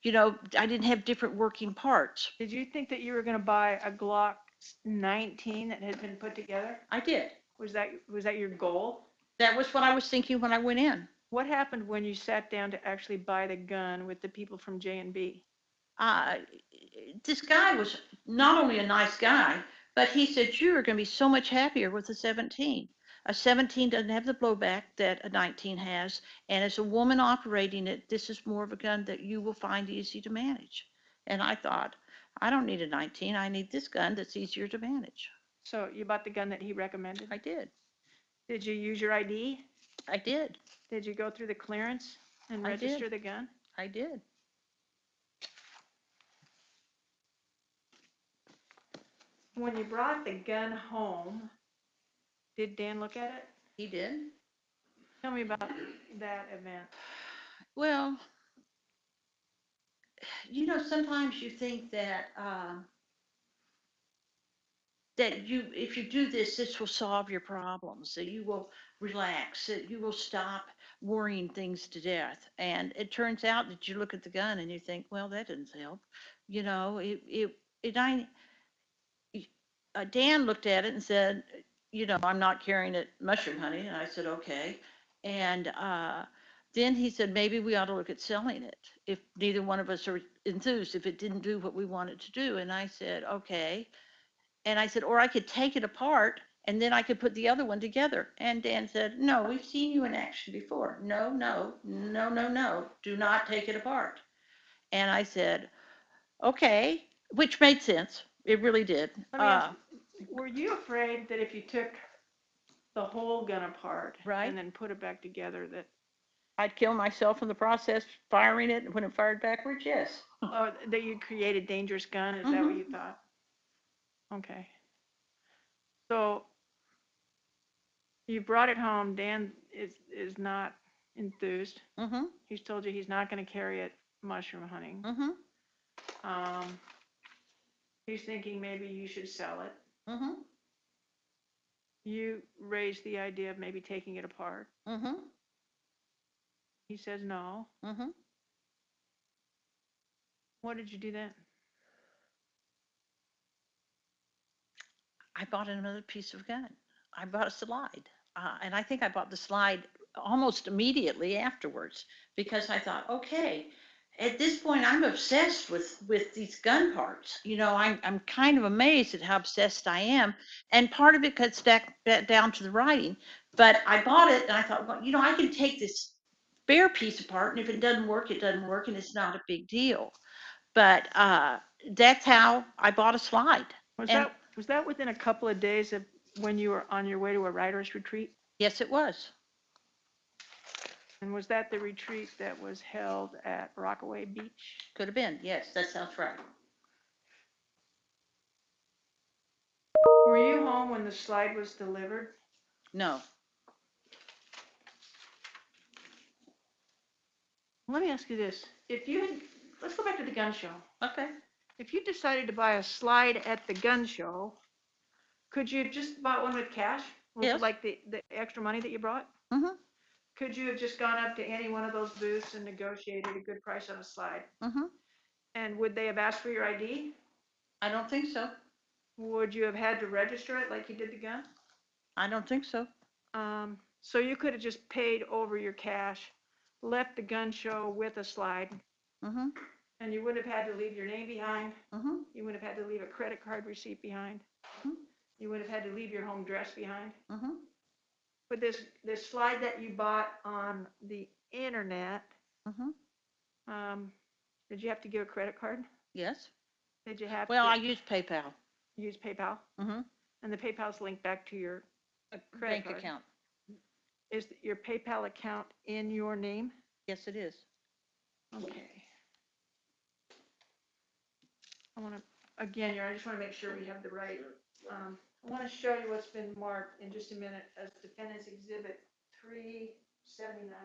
S2: I didn't have different working parts.
S1: Did you think that you were going to buy a Glock 19 that had been put together?
S2: I did.
S1: Was that your goal?
S2: That was what I was thinking when I went in.
S1: What happened when you sat down to actually buy the gun with the people from J&B?
S2: This guy was not only a nice guy, But he said, you are going to be so much happier with a 17. A 17 doesn't have the blowback that a 19 has. And as a woman operating it, this is more of a gun that you will find easy to manage. And I thought, I don't need a 19. I need this gun that's easier to manage.
S1: So you bought the gun that he recommended?
S2: I did.
S1: Did you use your ID?
S2: I did.
S1: Did you go through the clearance and
S2: I did.
S1: register the gun?
S2: I did.
S1: When you brought the gun home, did Dan look at it?
S2: He did.
S1: Tell me about that event.
S2: Well, you know, sometimes you think that if you do this, this will solve your problems, that you will relax, that you will stop worrying things to death. And it turns out that you look at the gun and you think, well, that doesn't help. You know, Dan looked at it and said, you know, I'm not carrying it mushroom hunting. And I said, okay. And then he said, maybe we ought to look at selling it if neither one of us are enthused, if it didn't do what we wanted to do. And I said, okay. And I said, or I could take it apart and then I could put the other one together. And Dan said, no, we've seen you in action before. No, no, no, no, no. Do not take it apart. And I said, okay, which made sense. It really did.
S1: Let me ask, were you afraid that if you took the whole gun apart
S2: Right.
S1: and then put it back together that,
S2: I'd kill myself in the process firing it, and when it fired backwards, yes.
S1: or that you'd create a dangerous gun? Is that what you thought? Okay. So you brought it home. Dan is not enthused.
S2: Mm-hmm.
S1: He's told you he's not going to carry it mushroom hunting.
S2: Mm-hmm.
S1: He's thinking maybe you should sell it.
S2: Mm-hmm.
S1: You raised the idea of maybe taking it apart.
S2: Mm-hmm.
S1: He says no.
S2: Mm-hmm.
S1: What did you do then?
S2: I bought another piece of gun. I bought a slide. And I think I bought the slide almost immediately afterwards because I thought, okay, at this point I'm obsessed with these gun parts. You know, I'm kind of amazed at how obsessed I am. And part of it cuts that down to the writing. But I bought it and I thought, well, you know, I can take this bare piece apart, and if it doesn't work, it doesn't work, and it's not a big deal. But that's how I bought a slide.
S1: Was that within a couple of days of when you were on your way to a writer's retreat?
S2: Yes, it was.
S1: And was that the retreat that was held at Rockaway Beach?
S2: Could have been. Yes, that sounds right.
S1: Were you home when the slide was delivered?
S2: No.
S1: Let me ask you this. Let's go back to the gun show.
S2: Okay.
S1: If you decided to buy a slide at the gun show, could you have just bought one with cash?
S2: Yes.
S1: Like the extra money that you brought?
S2: Mm-hmm.
S1: Could you have just gone up to any one of those booths and negotiated a good price on a slide?
S2: Mm-hmm.
S1: And would they have asked for your ID?
S2: I don't think so.
S1: Would you have had to register it like you did the gun?
S2: I don't think so.
S1: So you could have just paid over your cash, left the gun show with a slide,
S2: Mm-hmm.
S1: and you wouldn't have had to leave your name behind.
S2: Mm-hmm.
S1: You wouldn't have had to leave a credit card receipt behind.
S2: Mhm.
S1: You would have had to leave your home address behind.
S2: Mm-hmm.
S1: But this slide that you bought on the internet,
S2: Mm-hmm.
S1: did you have to give a credit card?
S2: Yes.
S1: Did you have
S2: Well, I
S1: to
S2: use PayPal.
S1: use PayPal?
S2: Mm-hmm.
S1: And the PayPal's linked back to your credit
S2: Bank
S1: card.
S2: account.
S1: Is your PayPal account in your name?
S2: Yes, it is.
S1: Okay. Again, I just want to make sure we have the right, I want to show you what's been marked in just a minute as Defendant's Exhibit 379.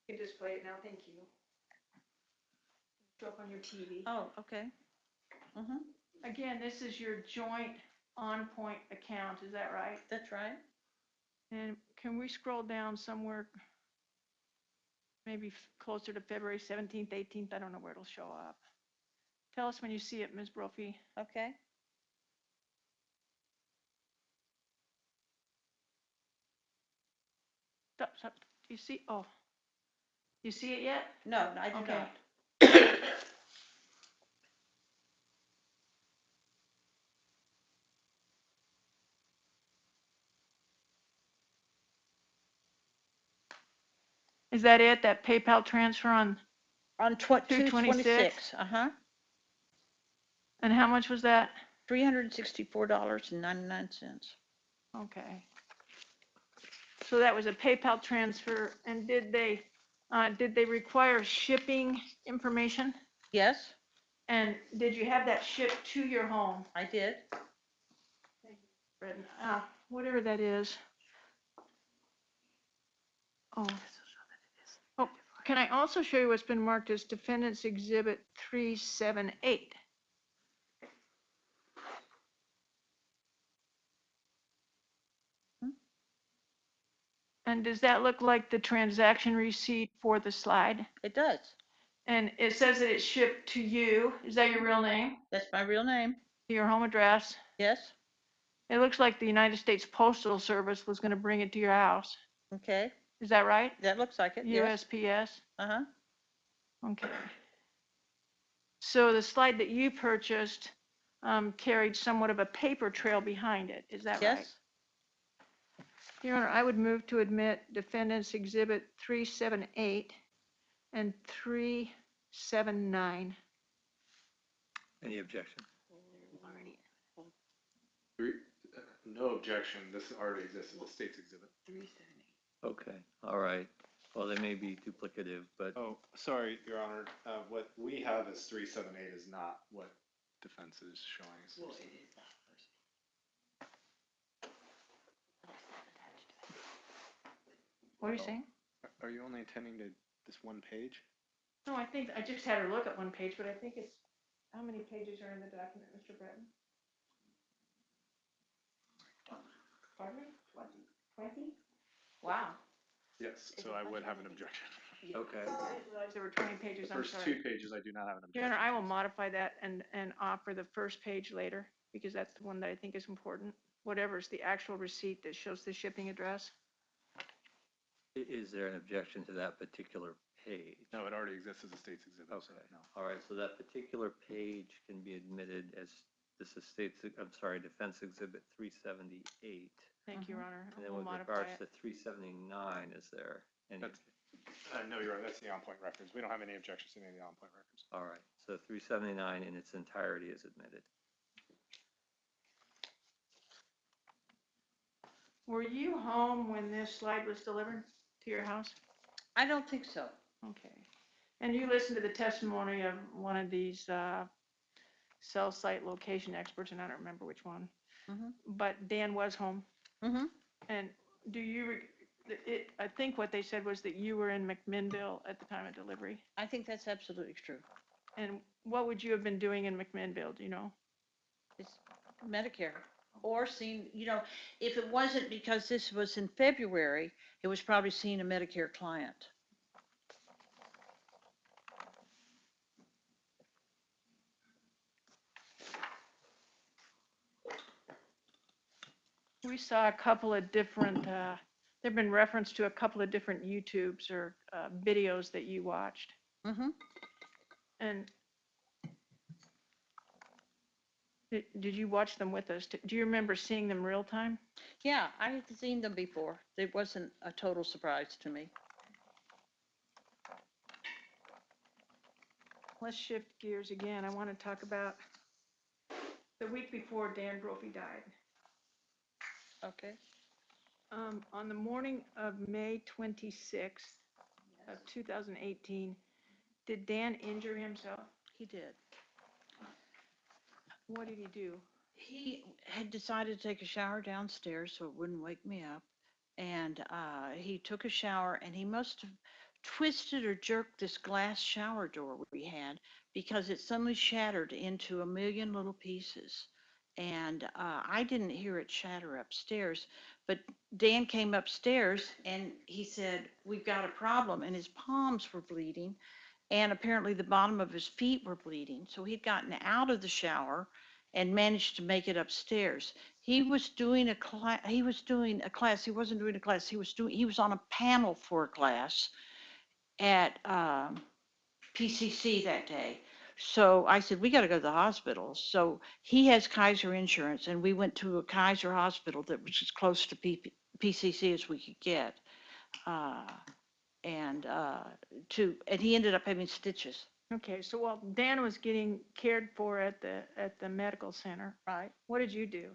S1: You can display it now, thank you. Show up on your TV.
S2: Oh, okay. Mm-hmm.
S1: Again, this is your joint on-point account, is that right?
S2: That's right.
S1: And can we scroll down somewhere, maybe closer to February 17th, 18th? I don't know where it'll show up. Tell us when you see it, Ms. Brophy.
S2: Okay.
S1: Stop. You see, oh, You see it yet?
S2: No, I do
S1: Okay.
S2: not.
S1: Is that it, that PayPal transfer on,
S2: On 2/26,
S1: and how much was that?
S2: $364.99.
S1: Okay. So that was a PayPal transfer, and did they require shipping information?
S2: Yes,
S1: And did you have that shipped to your home?
S2: I did.
S1: Whatever that is. Oh, oh, can I also show you what's been marked as Defendant's Exhibit 378? And does that look like the transaction receipt for the slide?
S2: It does.
S1: And it says that it's shipped to you. Is that your real name?
S2: That's my real name.
S1: Your home address?
S2: Yes,
S1: It looks like the United States Postal Service was going to bring it to your house.
S2: okay.
S1: Is that right?
S2: That looks like it, yes.
S1: USPS?
S2: Uh-huh.
S1: Okay. So the slide that you purchased carried somewhat of a paper trail behind it. Is that right?
S2: Yes,
S1: Your Honor, I would move to admit Defendant's Exhibit 378 and 379.
S3: Any objection?
S5: No objection, this already exists in the state's exhibit.
S3: Okay, all right. Well, they may be duplicative, but
S5: Oh, sorry, Your Honor, what we have as 378 is not what defense is showing.
S1: What are you saying?
S5: Are you only intending to this one page?
S1: No, I think, I just had her look at one page, but I think it's, how many pages are in the document, Mr. Breton? Pardon me? 20? Wow.
S5: Yes, so I would have an objection.
S3: okay.
S1: I didn't realize there were 20
S5: The
S1: pages, I'm
S5: first
S1: sorry.
S5: 2 pages, I do not have an
S1: Your
S5: objection.
S1: Honor, I will modify that and offer the first page later, because that's the one that I think is important. Whatever's the actual receipt that shows the shipping address.
S3: Is there an objection to that particular page?
S5: No, it already exists as a state's exhibit, so
S3: Okay,
S5: no.
S3: all right, so that particular page can be admitted as this is Defense Exhibit 378.
S1: Thank you, Your Honor.
S3: And then
S1: We'll
S3: with
S1: modify
S3: regards
S1: it.
S3: to 379, is there any?
S5: That's- No, you're right, that's the on-point reference. We don't have any objections to any of the on-point reference.
S3: All right, so 379 in its entirety is admitted.
S1: Were you home when this slide was delivered to your house?
S2: I don't think so.
S1: Okay. And you listened to the testimony of one of these cell site location experts, and I don't remember which one.
S2: Mhm.
S1: But Dan was home.
S2: Mm-hmm.
S1: And do you, I think what they said was that you were in McMinnville at the time of delivery.
S2: I think that's absolutely true.
S1: And what would you have been doing in McMinnville, do you know?
S2: It's Medicare. Or seeing, if it wasn't because this was in February, it was probably seeing a Medicare client.
S1: We saw a couple of different, there've been reference to a couple of different YouTubes or videos that you watched.
S2: Mm-hmm.
S1: And did you watch them with us? Do you remember seeing them real time?
S2: Yeah, I had seen them before. It wasn't a total surprise to me.
S1: Let's shift gears again. I want to talk about the week before Dan Brophy died.
S2: Okay.
S1: On the morning of May 26th of 2018, did Dan injure himself?
S2: He did.
S1: What did he do?
S2: He had decided to take a shower downstairs so it wouldn't wake me up. And he took a shower and he must have twisted or jerked this glass shower door we had because it suddenly shattered into a million little pieces. And I didn't hear it shatter upstairs, but Dan came upstairs and he said, "We've got a problem." And his palms were bleeding. And apparently the bottom of his feet were bleeding. So he'd gotten out of the shower and managed to make it upstairs. He was doing a class. He wasn't doing a class. He was on a panel for a class. at PCC that day. So I said, we got to go to the hospital. So he has Kaiser insurance, and we went to a Kaiser hospital that was as close to PCC as we could get. Uh, and and he ended up having stitches.
S1: Okay, so while Dan was getting cared for at the medical center,
S2: Right.
S1: what did you do?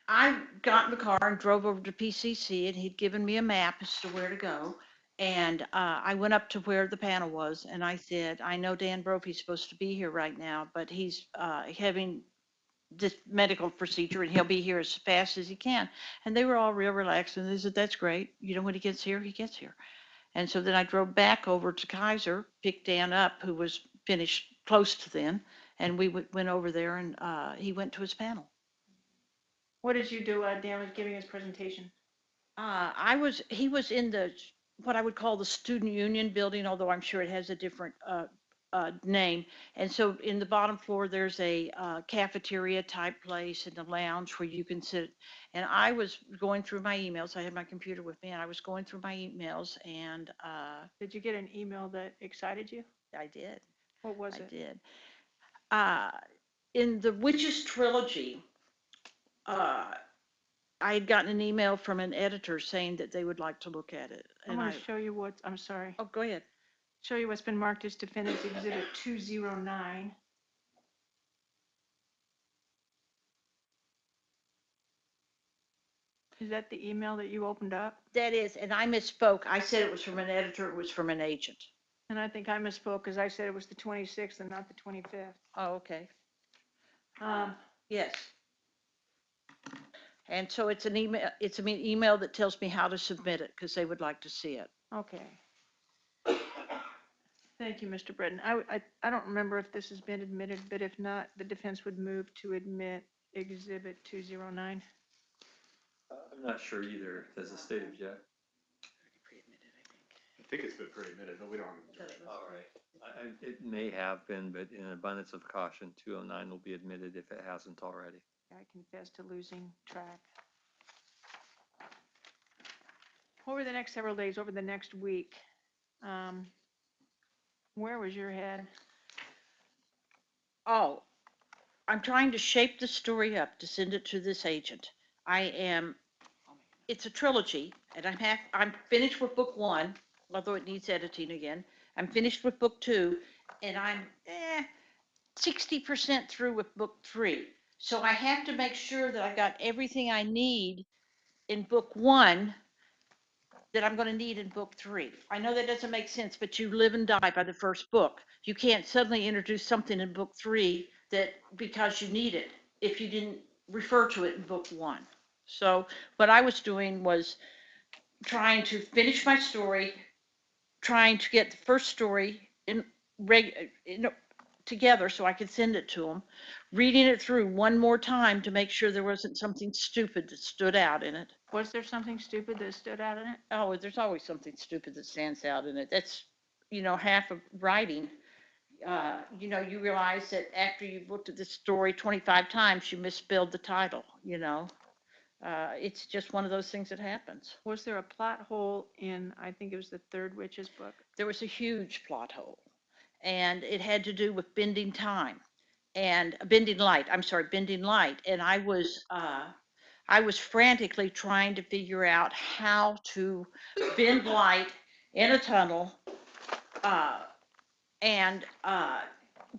S2: I got in the car and drove over to PCC, and he'd given me a map as to where to go. And I went up to where the panel was, and I said, I know Dan Brophy's supposed to be here right now, but he's having this medical procedure, and he'll be here as fast as he can. And they were all real relaxed, and they said, that's great. You know, when he gets here, he gets here. And so then I drove back over to Kaiser, picked Dan up, who was finished close to then, and we went over there, and he went to his panel.
S1: What did you do while Dan was giving his presentation?
S2: He was in what I would call the student union building, although I'm sure it has a different name. And so in the bottom floor, there's a cafeteria type place and a lounge where you can sit. And I was going through my emails. I had my computer with me, and I was going through my emails, and
S1: Did you get an email that excited you?
S2: I did.
S1: What was
S2: I
S1: it?
S2: did. In the Witches trilogy, I had gotten an email from an editor saying that they would like to look at it.
S1: I'm going to show you what, I'm sorry,
S2: Oh, go ahead.
S1: show you what's been marked as defendant's exhibit 209. Is that the email that you opened up?
S2: That is, and I misspoke. I said it was from an editor, it was from an agent.
S1: And I think I misspoke because I said it was the 26th and not the 25th.
S2: Oh, okay.
S1: Um,
S2: Yes. And so it's an email that tells me how to submit it because they would like to see it.
S1: Okay. Thank you, Mr. Britton. I don't remember if this has been admitted, but if not, the defense would move to admit exhibit 209.
S3: I'm not sure either. Does the state object?
S5: I think it's been pre-admitted, but we don't have.
S3: All right. It may have been, but in abundance of caution, 209 will be admitted if it hasn't already.
S1: I confess to losing track. Over the next several days, over the next week, where was your head?
S2: Oh, I'm trying to shape the story up to send it to this agent. It's a trilogy, and I'm finished with book 1, although it needs editing again. I'm finished with book 2, and I'm 60% through with book 3. So I have to make sure that I've got everything I need in book 1 that I'm going to need in book 3. I know that doesn't make sense, but you live and die by the first book. You can't suddenly introduce something in book 3 that because you need it if you didn't refer to it in book 1. So what I was doing was trying to finish my story, trying to get the first story together so I could send it to them, reading it through one more time to make sure there wasn't something stupid that stood out in it.
S1: Was there something stupid that stood out in it?
S2: Oh, there's always something stupid that stands out in it. That's, half of writing. You realize that after you've looked at this story 25 times, you misspelled the title, It's just one of those things that happens.
S1: Was there a plot hole in, I think it was the third Witches book?
S2: There was a huge plot hole, and it had to do with bending time and bending light. I'm sorry, bending light. And I was frantically trying to figure out how to bend light in a tunnel and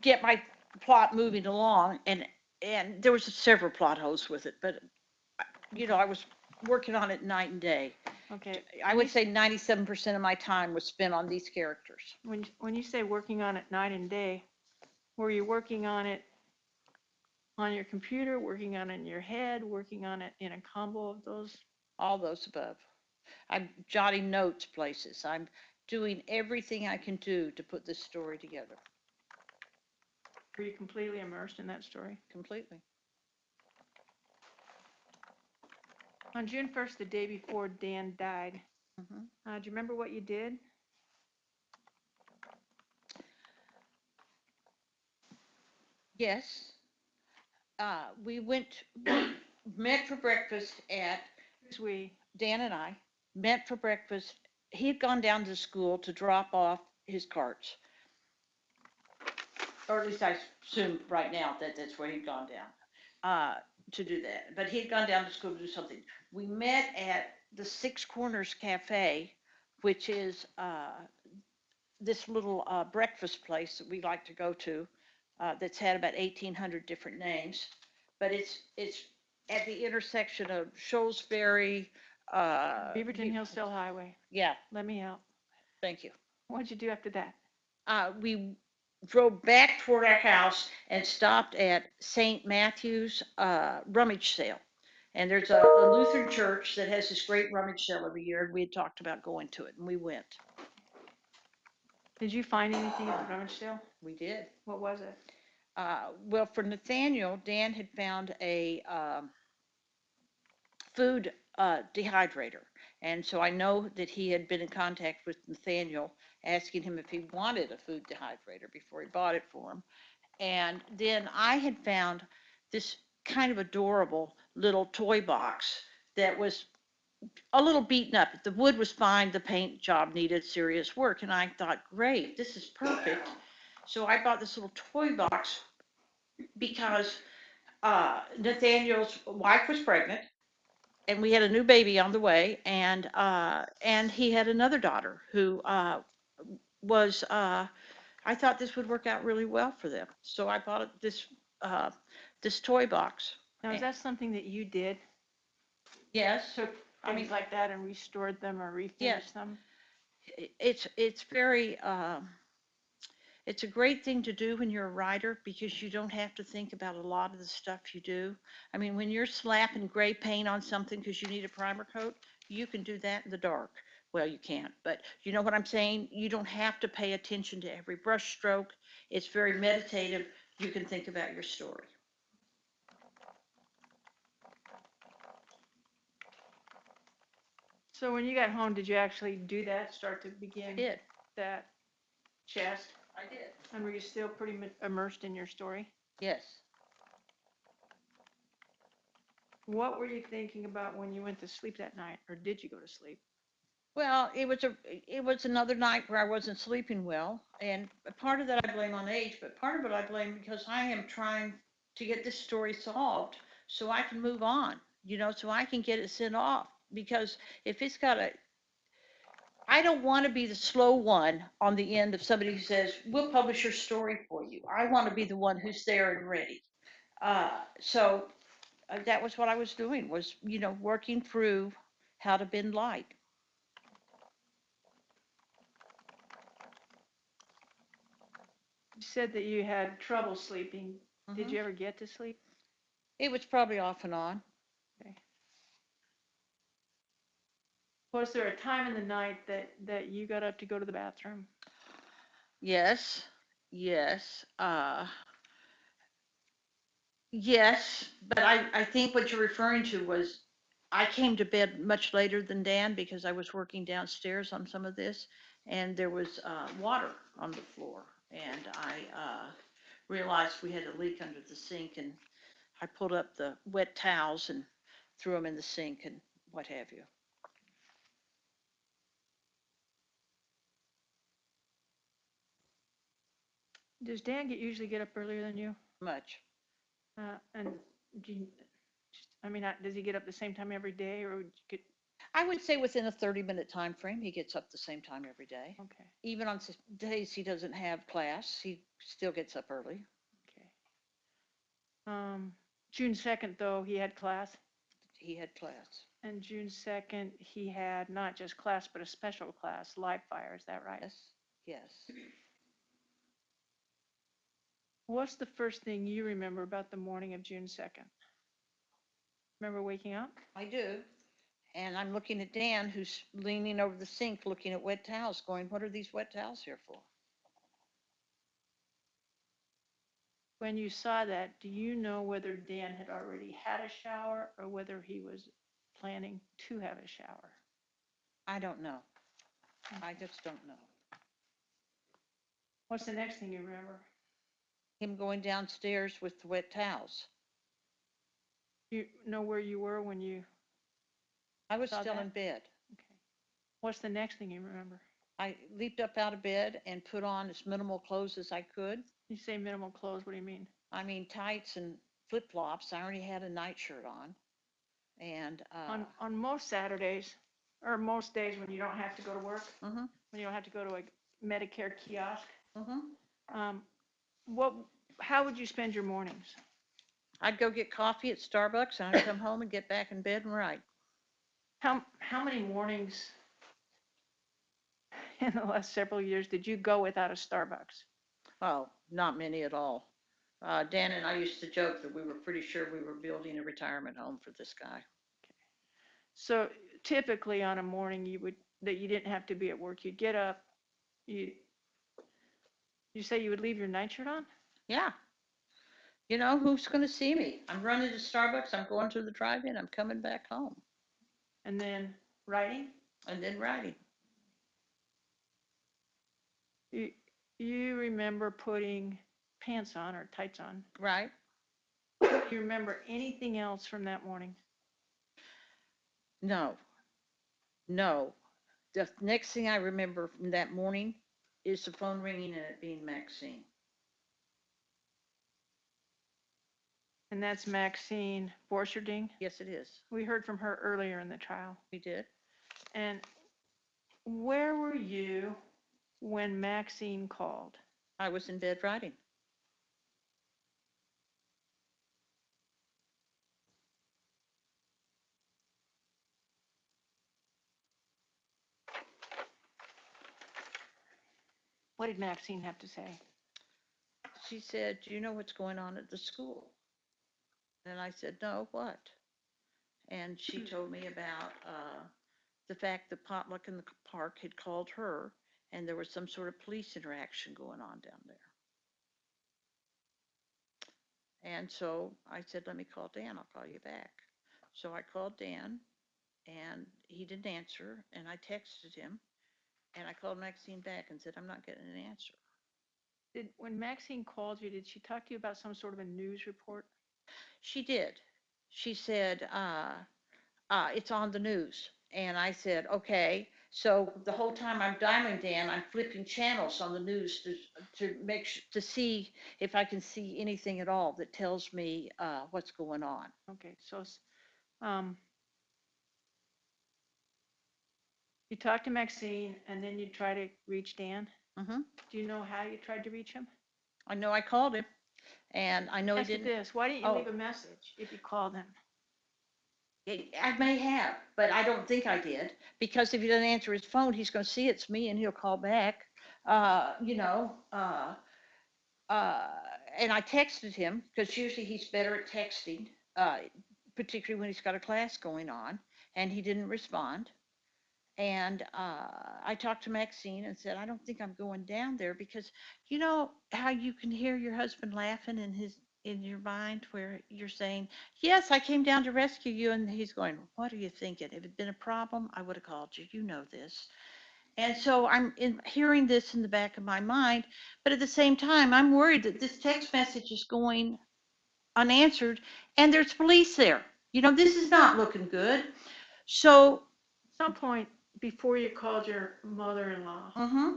S2: get my plot moving along. And there was several plot holes with it, but I was working on it night and day.
S1: Okay.
S2: I would say 97% of my time was spent on these characters.
S1: When you say working on it night and day, were you working on it on your computer, working on it in your head, working on it in a combo of those?
S2: All those above. I'm jotting notes places. I'm doing everything I can do to put this story together.
S1: Were you completely immersed in that story?
S2: Completely.
S1: On June 1st, the day before Dan died,
S2: Mm-hmm.
S1: Do you remember what you did?
S2: Yes. We met for breakfast
S1: We
S2: Dan and I met for breakfast he had gone down to school to drop off his carts. Or at least I assume right now that that's where he'd gone down, to do that. But he'd gone down to school to do something. We met at the Six Corners Cafe, which is, this little, breakfast place that we like to go to, that's had about 1,800 different names. But it's at the intersection of Sholesbury,
S1: Beaverton Hillsdale Highway.
S2: yeah,
S1: Let me help.
S2: thank you.
S1: What'd you do after that?
S2: We drove back toward our house and stopped at St. Matthew's rummage sale. And there's a Lutheran church that has this great rummage sale every year, and we had talked about going to it, and we went.
S1: Did you find anything at the rummage sale?
S2: We did.
S1: What was it?
S2: Well, for Nathaniel, Dan had found a food dehydrator. And so I know that he had been in contact with Nathaniel, asking him if he wanted a food dehydrator before he bought it for him. And then I had found this kind of adorable little toy box that was a little beaten up. The wood was fine, the paint job needed serious work. And I thought, great, this is perfect. So I bought this little toy box because Nathaniel's wife was pregnant, and we had a new baby on the way, and he had another daughter who was. I thought this would work out really well for them, so I bought this this toy box.
S1: Now, is that something that you did?
S2: Yes,
S1: Took
S2: I mean,
S1: things like that and restored them or
S2: Yes.
S1: refinished them?
S2: it's very. It's a great thing to do when you're a writer because you don't have to think about a lot of the stuff you do. I mean, when you're slapping gray paint on something because you need a primer coat, you can do that in the dark. Well, you can't, but you know what I'm saying? You don't have to pay attention to every brush stroke. It's very meditative. You can think about your story.
S1: So when you got home, did you actually do that, start to
S2: I
S1: begin
S2: did.
S1: that chest?
S2: I did.
S1: And were you still pretty immersed in your story?
S2: Yes.
S1: What were you thinking about when you went to sleep that night, or did you go to sleep?
S2: Well, it was another night where I wasn't sleeping well, and part of that I blame on age, but part of it I blame because I am trying to get this story solved so I can move on, so I can get it sent off. Because if it's got I don't want to be the slow one on the end of somebody who says, we'll publish your story for you. I want to be the one who's there and ready. So that was what I was doing, was, working through how to bend light.
S1: You said that you had trouble sleeping. Did you ever get to sleep?
S2: It was probably off and on.
S1: Okay. Was there a time in the night that you got up to go to the bathroom?
S2: Yes, yes, yes, but I think what you're referring to was I came to bed much later than Dan because I was working downstairs on some of this, and there was water on the floor, and I realized we had a leak under the sink, and I pulled up the wet towels and threw them in the sink and what have you.
S1: Does Dan usually get up earlier than you?
S2: Much.
S1: And do you, I mean, does he get up the same time every day, or would you get?
S2: I would say within a 30-minute time frame, he gets up the same time every day.
S1: Okay,
S2: Even on days he doesn't have class, he still gets up early.
S1: okay. June 2nd, though, he had class,
S2: He had class.
S1: and June 2nd, he had not just class, but a special class, live fire, is that right?
S2: Yes, yes.
S1: What's the first thing you remember about the morning of June 2nd? Remember waking up?
S2: I do. And I'm looking at Dan, who's leaning over the sink, looking at wet towels, going, what are these wet towels here for?
S1: When you saw that, do you know whether Dan had already had a shower or whether he was planning to have a shower?
S2: I don't know. I just don't know.
S1: What's the next thing you remember?
S2: Him going downstairs with the wet towels.
S1: You know where you were when you
S2: I was
S1: Saw
S2: still
S1: that?
S2: in bed.
S1: Okay. What's the next thing you remember?
S2: I leaped up out of bed and put on as minimal clothes as I could.
S1: You say minimal clothes, what do you mean?
S2: I mean, tights and flip-flops. I already had a nightshirt on. And,
S1: On most Saturdays, or most days when you don't have to go to work,
S2: mhm,
S1: when you don't have to go to a Medicare kiosk,
S2: mhm.
S1: what, how would you spend your mornings?
S2: I'd go get coffee at Starbucks and I'd come home and get back in bed and write.
S1: How many mornings in the last several years did you go without a Starbucks?
S2: Oh, not many at all. Dan and I used to joke that we were pretty sure we were building a retirement home for this guy.
S1: So typically on a morning that you didn't have to be at work, you'd get up, you say you would leave your nightshirt on?
S2: Yeah. You know, who's going to see me? I'm running to Starbucks, I'm going to the drive-in, I'm coming back home,
S1: And then writing?
S2: and then writing.
S1: You remember putting pants on or tights on?
S2: Right?
S1: Do you remember anything else from that morning?
S2: No. No. The next thing I remember from that morning is the phone ringing and it being Maxine.
S1: And that's Maxine Borcherding.
S2: Yes, it is.
S1: We heard from her earlier in the trial.
S2: We did.
S1: And where were you when Maxine called?
S2: I was in bed writing.
S1: What did Maxine have to say?
S2: She said, "Do you know what's going on at the school?" And I said, "No, what?" And she told me about the fact that Potluck in the park had called her and there was some sort of police interaction going on down there. And so I said, "Let me call Dan, I'll call you back." So I called Dan and he didn't answer, and I texted him and I called Maxine back and said, "I'm not getting an answer."
S1: When Maxine called you, did she talk to you about some sort of a news report?
S2: She did. She said, it's on the news. And I said, okay. So the whole time I'm dialing Dan, I'm flipping channels on the news to make to see if I can see anything at all that tells me what's going on.
S1: Okay, so you talked to Maxine and then you try to reach Dan.
S2: Mm-hmm.
S1: Do you know how you tried to reach him?
S2: I know I called him, and I know he
S1: Ask you
S2: didn't.
S1: this, why didn't you
S2: Oh.
S1: leave a message if you called him?
S2: I may have, but I don't think I did, because if he doesn't answer his phone, he's going to see it's me and he'll call back. You know, and I texted him because usually he's better at texting, particularly when he's got a class going on, and he didn't respond. And I talked to Maxine and said, "I don't think I'm going down there," because you know how you can hear your husband laughing in your mind where you're saying, "Yes, I came down to rescue you," and he's going, "What are you thinking? If it had been a problem, I would have called you. You know this." And so hearing this in the back of my mind, but at the same time, I'm worried that this text message is going unanswered and there's police there. You know, this is not looking good. So,
S1: At some point before you called your mother-in-law,
S2: mm-hmm.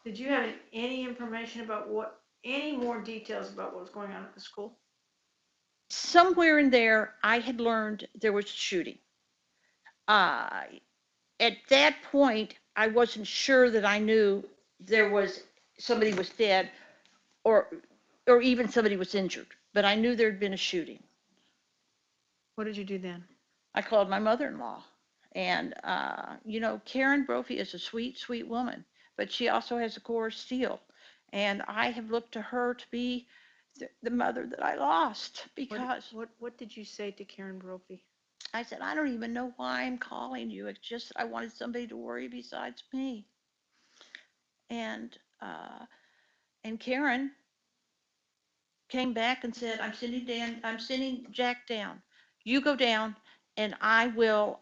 S1: did you have any information about any more details about what was going on at the school?
S2: Somewhere in there, I had learned there was a shooting. Uh, at that point, I wasn't sure that I knew somebody was dead or even somebody was injured, but I knew there had been a shooting.
S1: What did you do then?
S2: I called my mother-in-law, and you know, Karen Brophy is a sweet, sweet woman, but she also has a core of steel, and I have looked to her to be the mother that I lost because
S1: What did you say to Karen Brophy?
S2: I said, "I don't even know why I'm calling you. It's just I wanted somebody to worry besides me." And Karen came back and said, I'm sending Jack down. You go down, and I will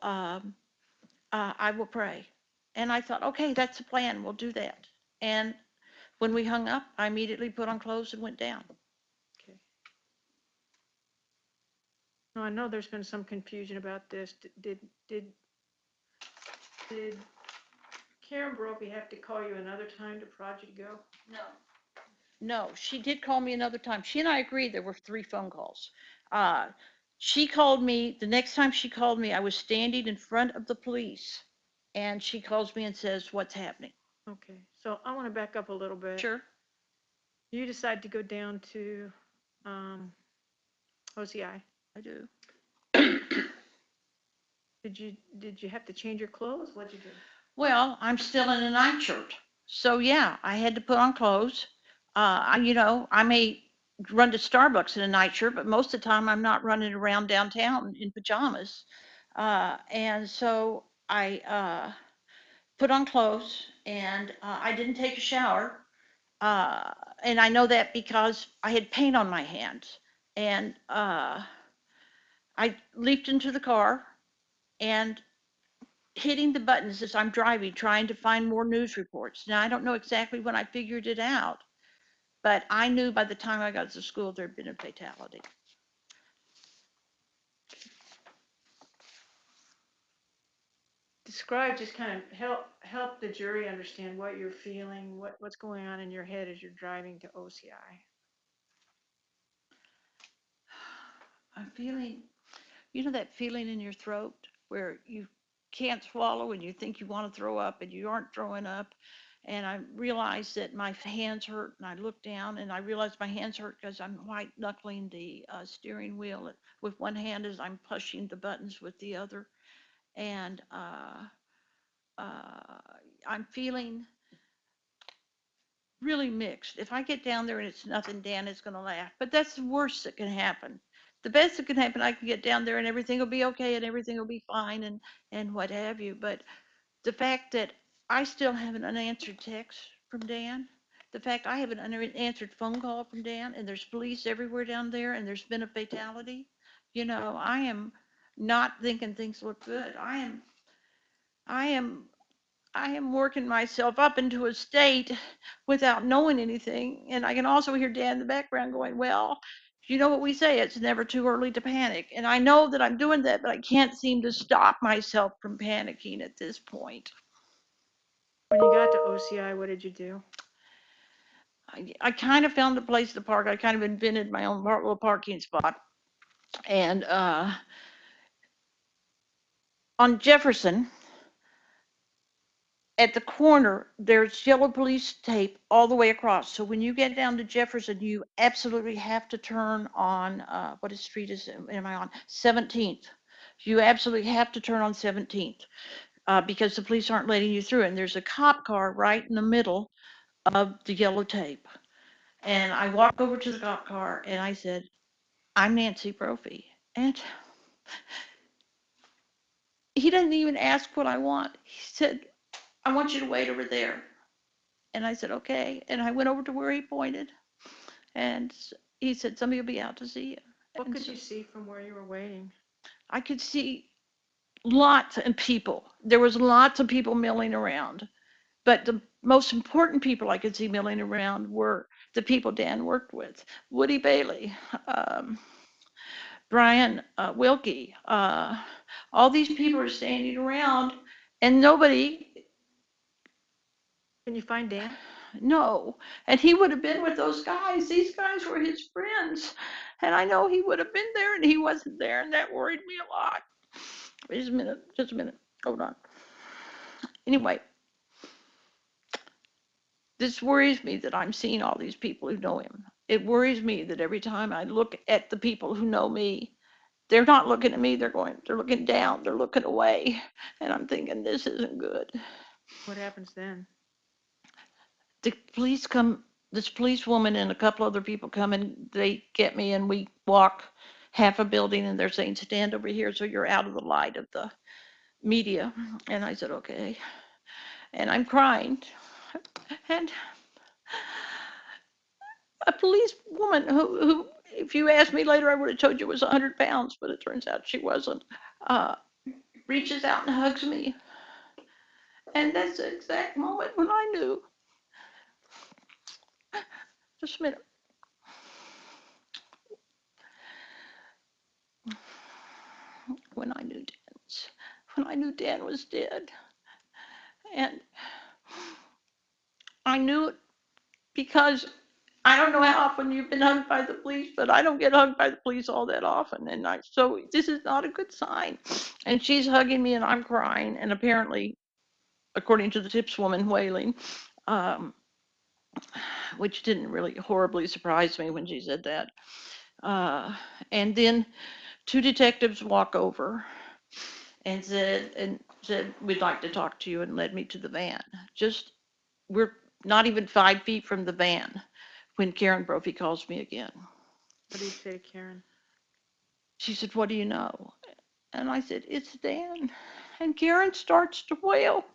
S2: pray." And I thought, okay, that's the plan. We'll do that. And when we hung up, I immediately put on clothes and went down.
S1: Okay. No, I know there's been some confusion about this. Did Karen Brophy have to call you another time to Project Go?
S2: No. No, she did call me another time. She and I agreed there were 3 phone calls. Uh, she called me, the next time she called me, I was standing in front of the police. And she calls me and says, what's happening?
S1: Okay, so I want to back up a little bit.
S2: Sure.
S1: You decide to go down to OCI.
S2: I do.
S1: Did you have to change your clothes? What'd you do?
S2: Well, I'm still in a nightshirt. So yeah, I had to put on clothes. I may run to Starbucks in a nightshirt, but most of the time I'm not running around downtown in pajamas. And so I put on clothes and I didn't take a shower. Uh, and I know that because I had paint on my hands. And I leaped into the car and hitting the buttons as I'm driving, trying to find more news reports. Now, I don't know exactly when I figured it out, but I knew by the time I got to school there had been a fatality.
S1: Describe, just kind of help the jury understand what you're feeling, what's going on in your head as you're driving to OCI.
S2: I'm feeling, that feeling in your throat where you can't swallow and you think you want to throw up and you aren't throwing up. And I realized that my hands hurt and I looked down and I realized my hands hurt because I'm white knuckling the steering wheel with one hand as I'm pushing the buttons with the other. And I'm feeling really mixed. If I get down there and it's nothing, Dan is going to laugh. But that's the worst that can happen. The best that can happen, I can get down there and everything will be okay and everything will be fine and what have you. But the fact that I still have an unanswered text from Dan, the fact I have an unanswered phone call from Dan, and there's police everywhere down there, and there's been a fatality, I am not thinking things look good. I am working myself up into a state without knowing anything. And I can also hear Dan in the background going, well, you know what we say, it's never too early to panic. And I know that I'm doing that, but I can't seem to stop myself from panicking at this point.
S1: When you got to OCI, what did you do?
S2: I kind of found a place to park. I kind of invented my own little parking spot. And on Jefferson, at the corner, there's yellow police tape all the way across. So when you get down to Jefferson, you absolutely have to turn on, what street am I on? 17th. You absolutely have to turn on 17th because the police aren't letting you through. And there's a cop car right in the middle of the yellow tape. And I walked over to the cop car and I said, I'm Nancy Brophy. And he didn't even ask what I want. He said, I want you to wait over there. And I said, okay. And I went over to where he pointed. And he said, somebody will be out to see you.
S1: What
S2: And
S1: could
S2: so
S1: you see from where you were waiting?
S2: I could see lots of people. There was lots of people milling around. But the most important people I could see milling around were the people Dan worked with. Woody Bailey, Brian Wilkie. All these people are standing around and nobody.
S1: Can you find Dan?
S2: No. And he would have been with those guys. These guys were his friends. And I know he would have been there and he wasn't there. And that worried me a lot. Just a minute. Hold on. Anyway, this worries me that I'm seeing all these people who know him. It worries me that every time I look at the people who know me, they're not looking at me. They're looking down. They're looking away. And I'm thinking, this isn't good.
S1: What happens then?
S2: The police come, this police woman and a couple other people come and they get me and we walk half a building and they're saying, stand over here so you're out of the light of the media. And I said, okay. And I'm crying. And a police woman who if you asked me later, I would have told you was 100 pounds, but it turns out she wasn't, reaches out and hugs me. And that's the exact moment when I knew. Just a minute. When I knew Dan was dead. And I knew it because I don't know how often you've been hugged by the police, but I don't get hugged by the police all that often. And so this is not a good sign. And she's hugging me and I'm crying. And apparently, according to the tips woman, wailing, um, which didn't really horribly surprise me when she said that. And then two detectives walk over and said, we'd like to talk to you, and led me to the van. We're not even 5 feet from the van when Karen Brophy calls me again.
S1: What do you say to Karen?
S2: She said, what do you know? And I said, it's Dan. And Karen starts to wail,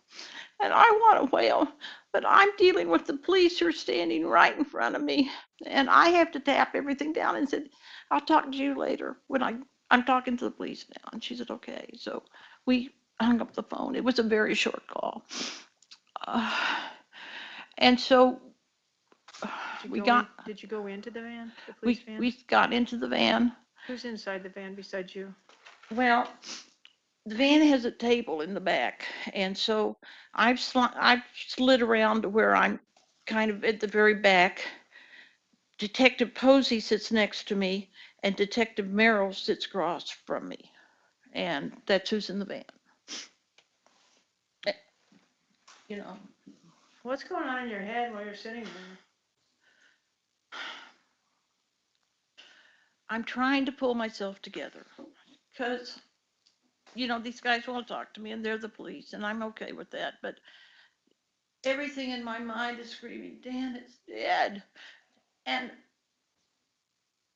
S2: and I want to wail, but I'm dealing with the police who are standing right in front of me, and I have to tap everything down and said, I'll talk to you later when I'm talking to the police now. And she said, okay. So we hung up the phone. It was a very short call. And so
S1: Did you go into the van, the
S2: we
S1: police van?
S2: we got into the van.
S1: Who's inside the van besides you?
S2: Well, the van has a table in the back, and so I've slid around to where I'm kind of at the very back. Detective Posey sits next to me, and Detective Merrill sits across from me, and that's who's in the van. You know,
S1: What's going on in your head while you're sitting there?
S2: I'm trying to pull myself together because, these guys want to talk to me, and they're the police, and I'm okay with that, but everything in my mind is screaming, Dan is dead. And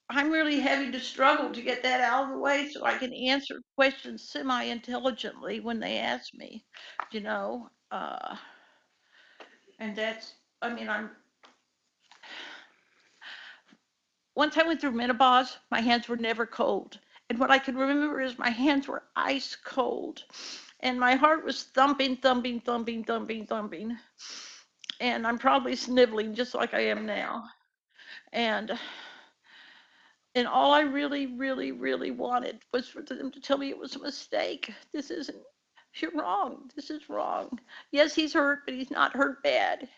S2: I'm really having to struggle to get that out of the way so I can answer questions semi-intelligently when they ask me, you know. And that's, I mean, once I went through menopause, my hands were never cold. And what I can remember is my hands were ice cold. And my heart was thumping, thumping, thumping, thumping, thumping. And I'm probably sniveling just like I am now. And all I really, really, really wanted was for them to tell me it was a mistake. You're wrong. This is wrong. Yes, he's hurt, but he's not hurt bad.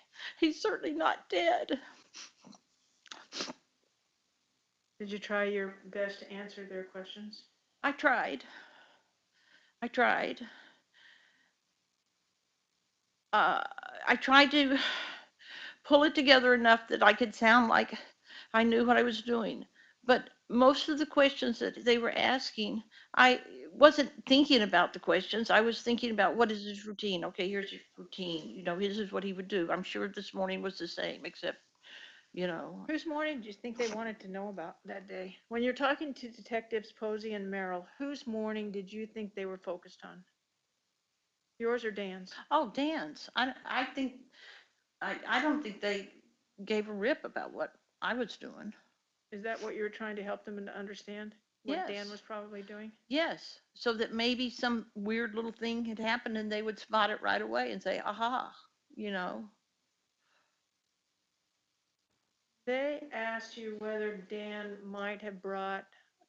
S2: He's certainly not dead.
S1: Did you try your best to answer their questions?
S2: I tried. I tried. Uh, I tried to pull it together enough that I could sound like I knew what I was doing. But most of the questions that they were asking, I wasn't thinking about the questions. I was thinking about what is his routine? Okay, here's his routine. This is what he would do. I'm sure this morning was the same, except,
S1: Whose morning do you think they wanted to know about that day? When you're talking to Detectives Posey and Merrill, whose morning did you think they were focused on? Yours or Dan's?
S2: oh, Dan's. I don't think they gave a rip about what I was doing.
S1: Is that what you were trying to help them to understand? What Dan
S2: Yes.
S1: was probably doing?
S2: Yes, so that maybe some weird little thing had happened and they would spot it right away and say, aha, you know.
S1: They asked you whether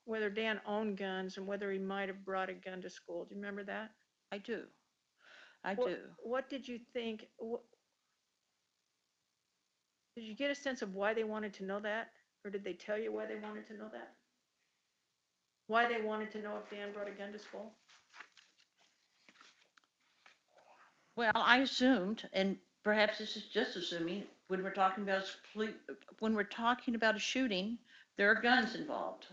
S1: whether Dan owned guns and whether he might have brought a gun to school. Do you remember that?
S2: I do. I
S1: What,
S2: do.
S1: what did you think? Did you get a sense of why they wanted to know that? Or did they tell you why they wanted to know that? Why they wanted to know if Dan brought a gun to school?
S2: Well, I assumed, and perhaps this is just assuming, when we're talking about a shooting, there are guns involved,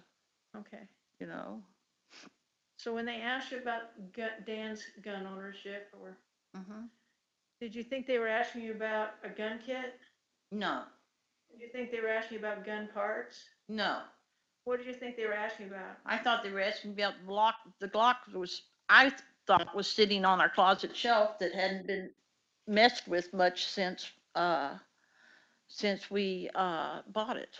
S1: Okay.
S2: you know.
S1: So when they asked you about Dan's gun ownership, or
S2: Hmm.
S1: did you think they were asking you about a gun kit?
S2: No,
S1: Did you think they were asking you about gun parts?
S2: no.
S1: What did you think they were asking about?
S2: I thought they were asking about the Glock I thought was sitting on our closet shelf that hadn't been messed with much since we bought it.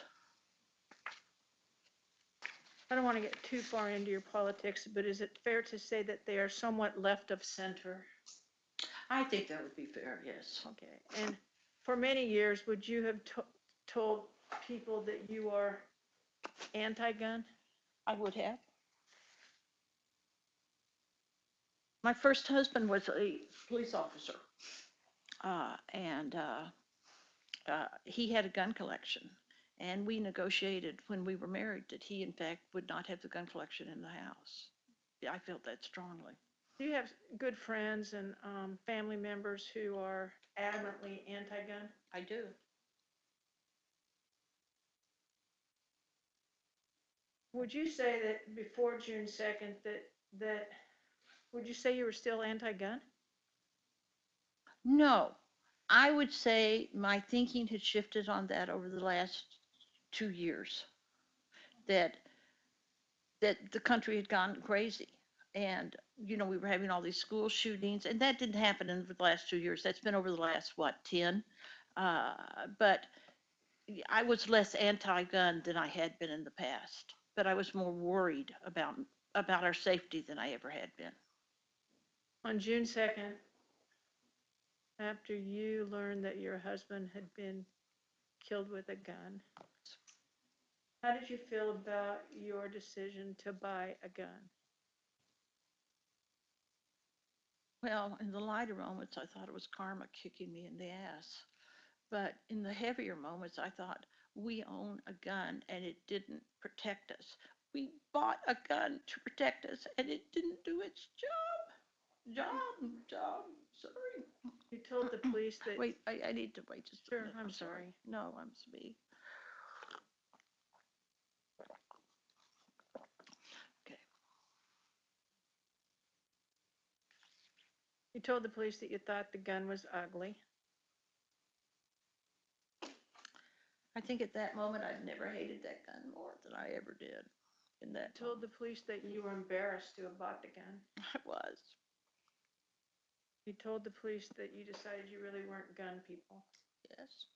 S1: I don't want to get too far into your politics, but is it fair to say that they are somewhat left of center?
S2: I think that would be fair, yes.
S1: Okay. And for many years, would you have told people that you are anti-gun?
S2: I would have. My first husband was a police officer, and he had a gun collection. And we negotiated when we were married that he, in fact, would not have the gun collection in the house. Yeah, I felt that strongly.
S1: Do you have good friends and family members who are adamantly anti-gun?
S2: I do.
S1: Would you say that before June 2nd that would you say you were still anti-gun?
S2: No, I would say my thinking had shifted on that over the last 2 years. That the country had gone crazy, and we were having all these school shootings, and that didn't happen in the last 2 years. That's been over the last 10. But I was less anti-gun than I had been in the past. But I was more worried about our safety than I ever had been.
S1: On June 2nd, after you learned that your husband had been killed with a gun, how did you feel about your decision to buy a gun?
S2: Well, in the lighter moments, I thought it was karma kicking me in the ass. But in the heavier moments, I thought, we own a gun and it didn't protect us. We bought a gun to protect us and it didn't do its job. Sorry.
S1: You told the police that.
S2: Wait, I need to wait just a
S1: Sure,
S2: minute.
S1: I'm sorry.
S2: No, I'm sorry. Okay.
S1: You told the police that you thought the gun was ugly.
S2: I think at that moment, I'd never hated that gun more than I ever did. In that
S1: You told the police that you were embarrassed to have bought the gun.
S2: I was.
S1: You told the police that you decided you really weren't gun people.
S2: Yes.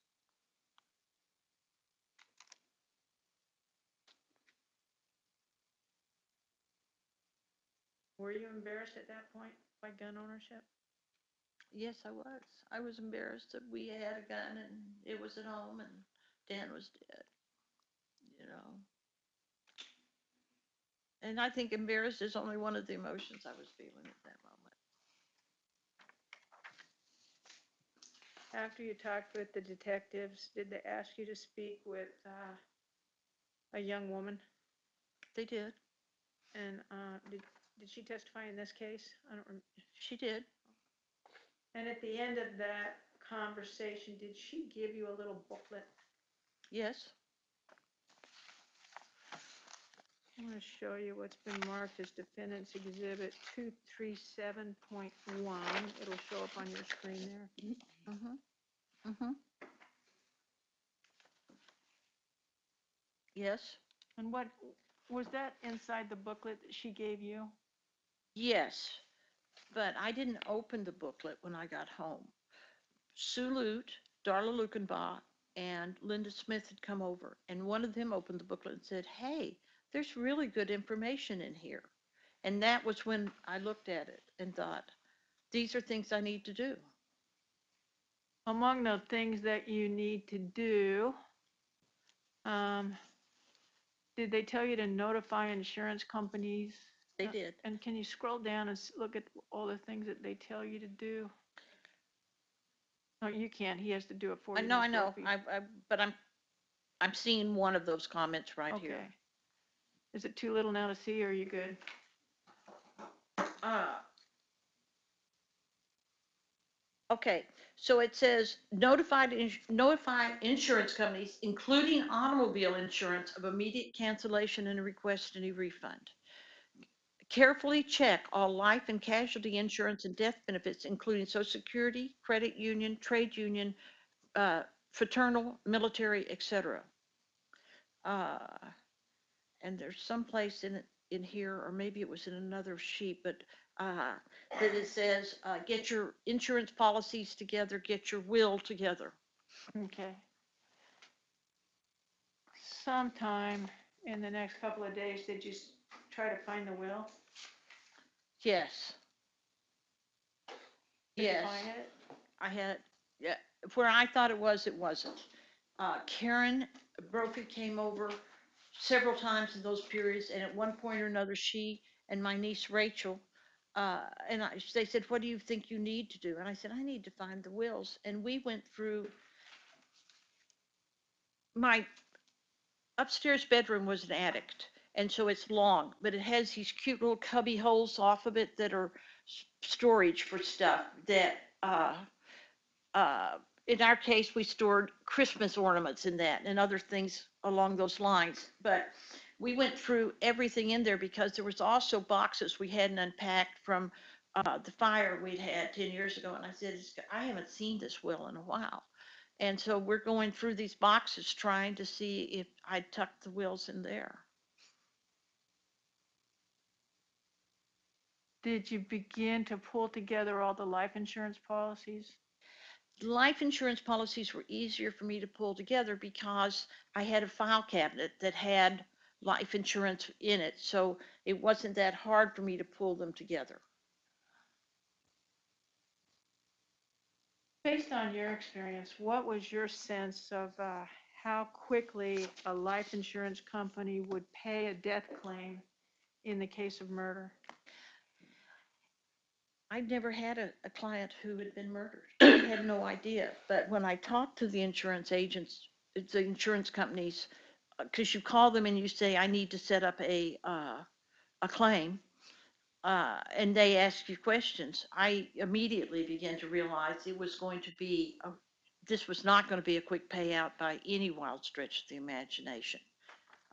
S1: Were you embarrassed at that point by gun ownership?
S2: Yes, I was. I was embarrassed that we had a gun and it was at home and Dan was dead. And I think embarrassed is only one of the emotions I was feeling at that moment.
S1: After you talked with the detectives, did they ask you to speak with a young woman?
S2: They did.
S1: And did she testify in this case? I don't remember.
S2: She did.
S1: And at the end of that conversation, did she give you a little booklet?
S2: Yes.
S1: I'm going to show you what's been marked as Defendant's Exhibit 237.1. It'll show up on your screen there.
S2: Yes.
S1: And what was that inside the booklet that she gave you?
S2: Yes. But I didn't open the booklet when I got home. Sue Lute, Darla Lukenbaugh, and Linda Smith had come over, and one of them opened the booklet and said, "Hey, there's really good information in here." And that was when I looked at it and thought, these are things I need to do.
S1: Among the things that you need to do, did they tell you to notify insurance companies?
S2: They did.
S1: And can you scroll down and look at all the things that they tell you to do? No, you can't. He has to do it for you.
S2: I
S1: Ms.
S2: know.
S1: Brophy.
S2: But I'm seeing one of those comments right here.
S1: Okay. Is it too little now to see, or are you good?
S2: Okay, so it says notify insurance companies, including automobile insurance, of immediate cancellation and request any refund. Carefully check all life and casualty insurance and death benefits, including Social Security, credit union, trade union, fraternal, military, etc. And there's some place in here, or maybe it was in another sheet, but that it says, get your insurance policies together, get your will together.
S1: Okay. Sometime in the next couple of days, did you try to find the will?
S2: Yes.
S1: Did you
S2: Yes.
S1: find it?
S2: I had, yeah, where I thought it wasn't. Karen Brophy came over several times in those periods, and at one point or another, she and my niece Rachel, they said, "What do you think you need to do?" And I said, "I need to find the wills." And we went through my upstairs bedroom was an attic, and so it's long, but it has these cute little cubby holes off of it that are storage for stuff that, in our case, we stored Christmas ornaments in that and other things along those lines. But we went through everything in there because there was also boxes we hadn't unpacked from the fire we'd had 10 years ago. And I said, I haven't seen this will in a while. And so we're going through these boxes trying to see if I'd tucked the wills in there.
S1: Did you begin to pull together all the life insurance policies?
S2: Life insurance policies were easier for me to pull together because I had a file cabinet that had life insurance in it. So it wasn't that hard for me to pull them together.
S1: Based on your experience, what was your sense of how quickly a life insurance company would pay a death claim in the case of murder?
S2: I'd never had a client who had been murdered. I had no idea. But when I talked to the insurance agents, the insurance companies, because you call them and you say, I need to set up a claim, and they ask you questions, I immediately began to realize it was going to be, this was not going to be a quick payout by any wild stretch of the imagination.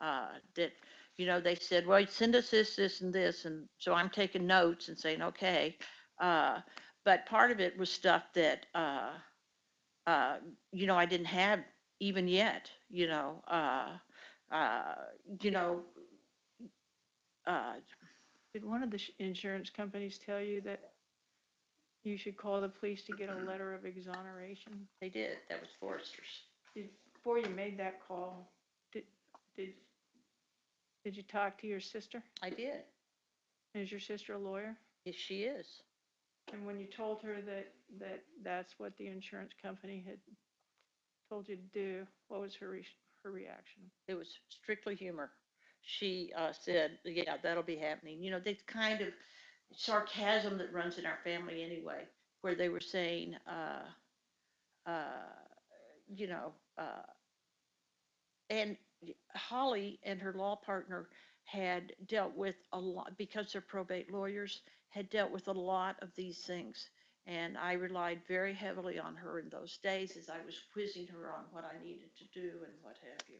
S2: That, they said, well, send us this, this, and this. And so I'm taking notes and saying, okay. But part of it was stuff that, I didn't have even yet, uh, you know,
S1: Did one of the insurance companies tell you that you should call the police to get a letter of exoneration?
S2: they did. That was Forrester's.
S1: Before you made that call, did, did, did you talk to your sister?
S2: I did.
S1: Is your sister a lawyer?
S2: Yes, she is.
S1: And when you told her that's what the insurance company had told you to do, what was her reaction?
S2: It was strictly humor. She said, yeah, that'll be happening. The kind of sarcasm that runs in our family anyway, where they were saying, you know, and Holly and her law partner had dealt with a lot, because they're probate lawyers, had dealt with a lot of these things. And I relied very heavily on her in those days as I was quizzing her on what I needed to do and what have you.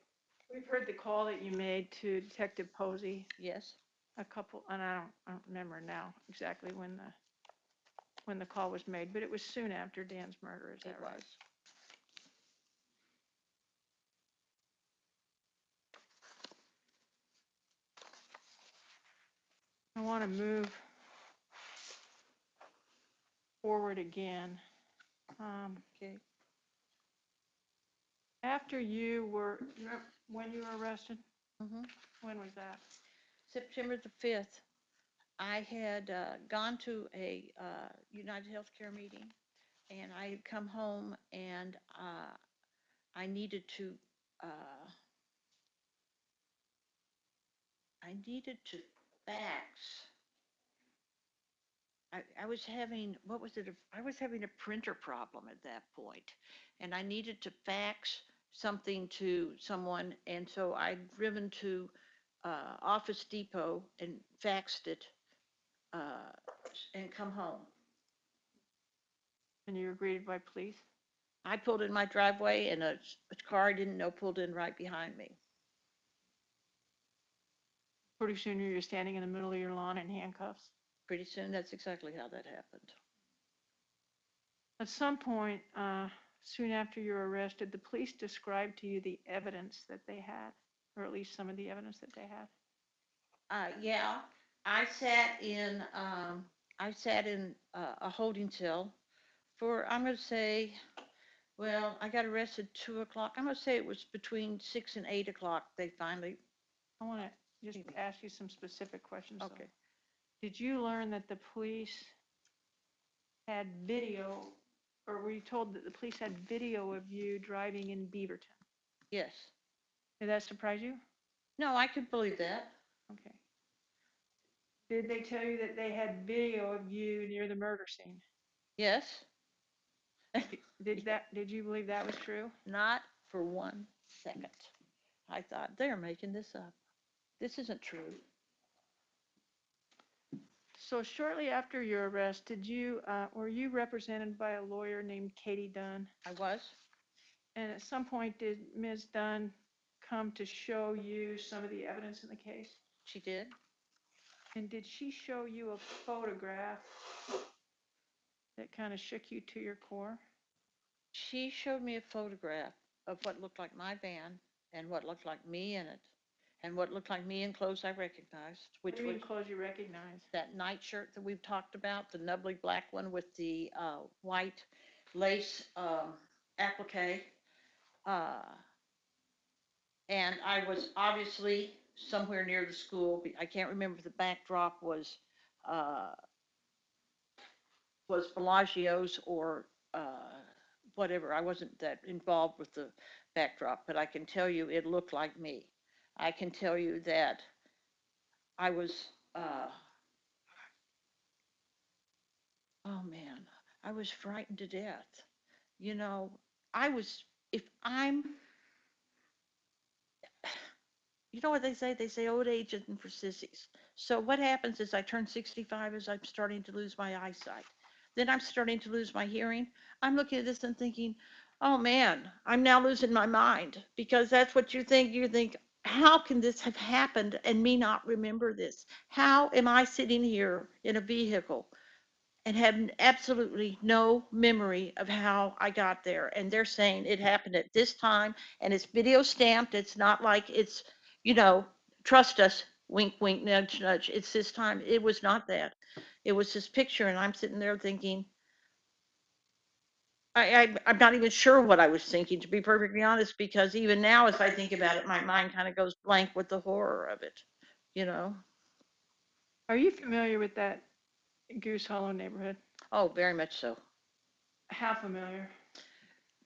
S1: We've heard the call that you made to Detective Posey
S2: Yes,
S1: a couple, and I don't remember now exactly when the call was made, but it was soon after Dan's murder, is
S2: it
S1: that right?
S2: was.
S1: I want to move forward again.
S2: Okay.
S1: After when you were arrested? When was that?
S2: September the 5th, I had gone to a United Healthcare meeting, and I had come home, and I needed to fax. I was having, what was it? I was having a printer problem at that point, and I needed to fax something to someone, and so I'd driven to Office Depot and faxed it and come home.
S1: And you were greeted by police?
S2: I pulled in my driveway, and a car I didn't know pulled in right behind me.
S1: Pretty soon you're standing in the middle of your lawn in handcuffs?
S2: Pretty soon, that's exactly how that happened.
S1: At some point, soon after you were arrested, the police described to you the evidence that they had, or at least some of the evidence that they had.
S2: Yeah, I sat in a holding cell for, I'm going to say, well, I got arrested 2 o'clock. I'm going to say it was between 6 and 8 o'clock. They finally.
S1: I want to just ask you some specific questions.
S2: Okay.
S1: Though. Did you learn that the police had video, or were you told that the police had video of you driving in Beaverton?
S2: Yes.
S1: Did that surprise you?
S2: No, I could believe that.
S1: Okay. Did they tell you that they had video of you near the murder scene?
S2: Yes.
S1: Did you believe that was true?
S2: Not for one second. I thought, they're making this up. This isn't true.
S1: So shortly after your arrest, were you represented by a lawyer named Katie Dunn?
S2: I was.
S1: And at some point, did Ms. Dunn come to show you some of the evidence in the case?
S2: She did.
S1: And did she show you a photograph that kind of shook you to your core?
S2: She showed me a photograph of what looked like my van and what looked like me in it and what looked like me in clothes I recognized,
S1: What
S2: which
S1: do you
S2: was
S1: mean clothes you recognize?
S2: that nightshirt that we've talked about, the nubbly black one with the white lace applique. And I was obviously somewhere near the school. I can't remember if the backdrop uh, was Bellagio's or whatever. I wasn't that involved with the backdrop, but I can tell you it looked like me. I can tell you that I was, oh man, I was frightened to death. You know, I was, if I'm, you know what they say? They say old age isn't for sissies. So what happens is I turn 65 as I'm starting to lose my eyesight. Then I'm starting to lose my hearing. I'm looking at this and thinking, oh man, I'm now losing my mind, because that's what you think. You think, how can this have happened and me not remember this? How am I sitting here in a vehicle and have absolutely no memory of how I got there? And they're saying it happened at this time and it's video stamped. It's not like it's, you know, trust us, wink, wink, nudge, nudge. It's this time. It was not that. It was this picture, and I'm sitting there thinking, I'm not even sure what I was thinking, to be perfectly honest, because even now, as I think about it, my mind kind of goes blank with the horror of it, you know?
S1: Are you familiar with that Goose Hollow neighborhood?
S2: Oh, very much so.
S1: How familiar?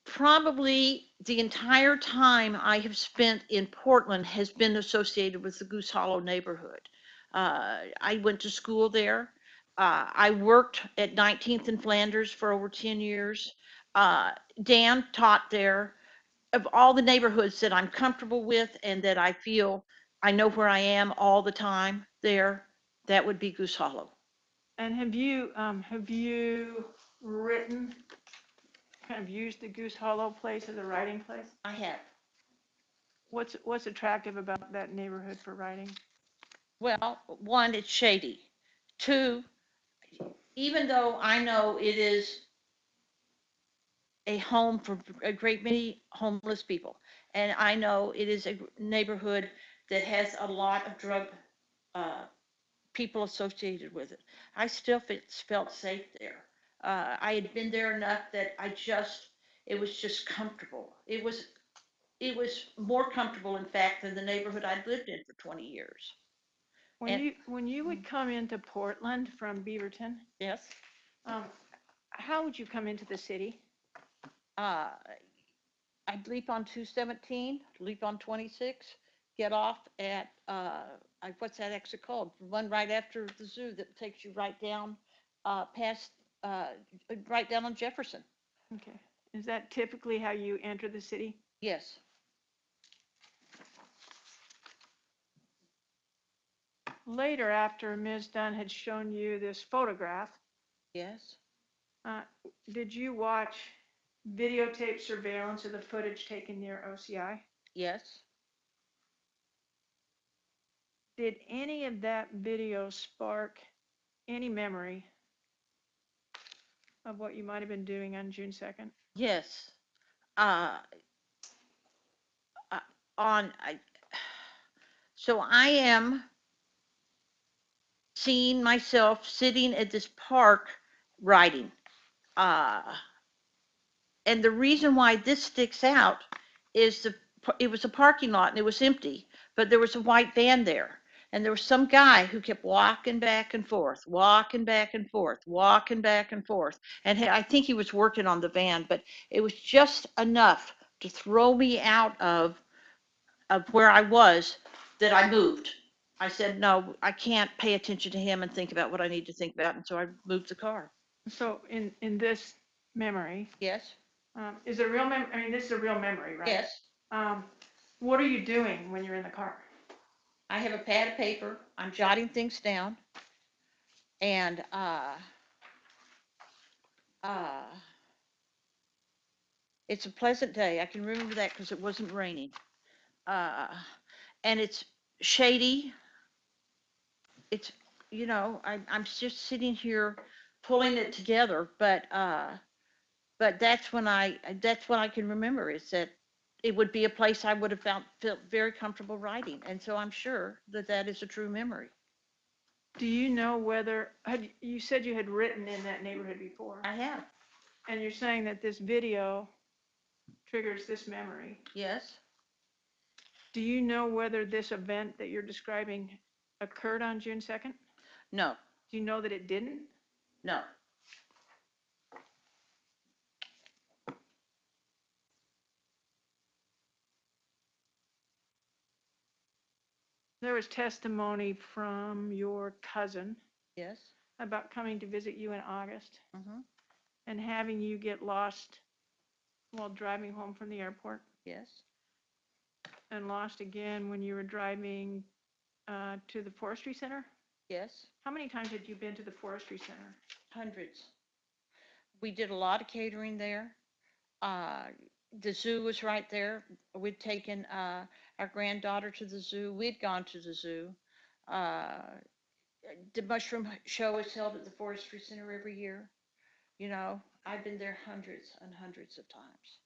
S2: Probably the entire time I have spent in Portland has been associated with the Goose Hollow neighborhood. I went to school there. I worked at 19th and Flanders for over 10 years. Dan taught there. Of all the neighborhoods that I'm comfortable with and that I feel I know where I am all the time there, that would be Goose Hollow.
S1: And have you written, kind of used the Goose Hollow place as a writing place?
S2: I have.
S1: What's attractive about that neighborhood for writing?
S2: Well, one, it's shady. Two, even though I know it is a home for a great many homeless people, and I know it is a neighborhood that has a lot of drug uh, people associated with it, I still felt safe there. I had been there enough that it was just comfortable. It was more comfortable, in fact, than the neighborhood I'd lived in for 20 years. And
S1: When you would come into Portland from Beaverton,
S2: yes,
S1: um, how would you come into the city?
S2: uh, I'd leap on 217, leap on 26, get off at, what's that exit called? The one right after the zoo that takes you right down, past, right down on Jefferson.
S1: Okay. Is that typically how you enter the city?
S2: Yes.
S1: Later, after Ms. Dunn had shown you this photograph,
S2: Yes.
S1: uh, did you watch videotape surveillance of the footage taken near OCI?
S2: Yes.
S1: Did any of that video spark any memory of what you might have been doing on June 2nd?
S2: Yes. Uh, uh, on, so I am seeing myself sitting at this park writing. Uh, and the reason why this sticks out is it was a parking lot and it was empty, but there was a white van there. And there was some guy who kept walking back and forth, walking back and forth, walking back and forth. And I think he was working on the van, but it was just enough to throw me out of where I was that I moved. I said, no, I can't pay attention to him and think about what I need to think about. And so I moved the car.
S1: So in this memory,
S2: Yes.
S1: is it a real memory? I mean, this is a real memory, right?
S2: Yes.
S1: Um, What are you doing when you're in the car?
S2: I have a pad of paper, I'm jotting things down, and, it's a pleasant day, I can remember that because it wasn't raining. And it's shady, it's, I'm just sitting here pulling it together, but that's when that's what I can remember, is that it would be a place I would have felt very comfortable writing, and so I'm sure that that is a true memory.
S1: Do you know whether, you said you had written in that neighborhood before,
S2: I have,
S1: and you're saying that this video triggers this memory.
S2: yes,
S1: Do you know whether this event that you're describing occurred on June 2nd?
S2: no,
S1: Do you know that it didn't?
S2: no,
S1: There was testimony from your cousin
S2: yes,
S1: about coming to visit you in August
S2: mm-hmm,
S1: and having you get lost while driving home from the airport,
S2: yes,
S1: and lost again when you were driving to the forestry center.
S2: yes,
S1: How many times had you been to the forestry center?
S2: hundreds. We did a lot of catering there. Uh, the zoo was right there. We'd taken our granddaughter to the zoo. We'd gone to the zoo. Uh, the mushroom show is held at the forestry center every year. I've been there hundreds and hundreds of times.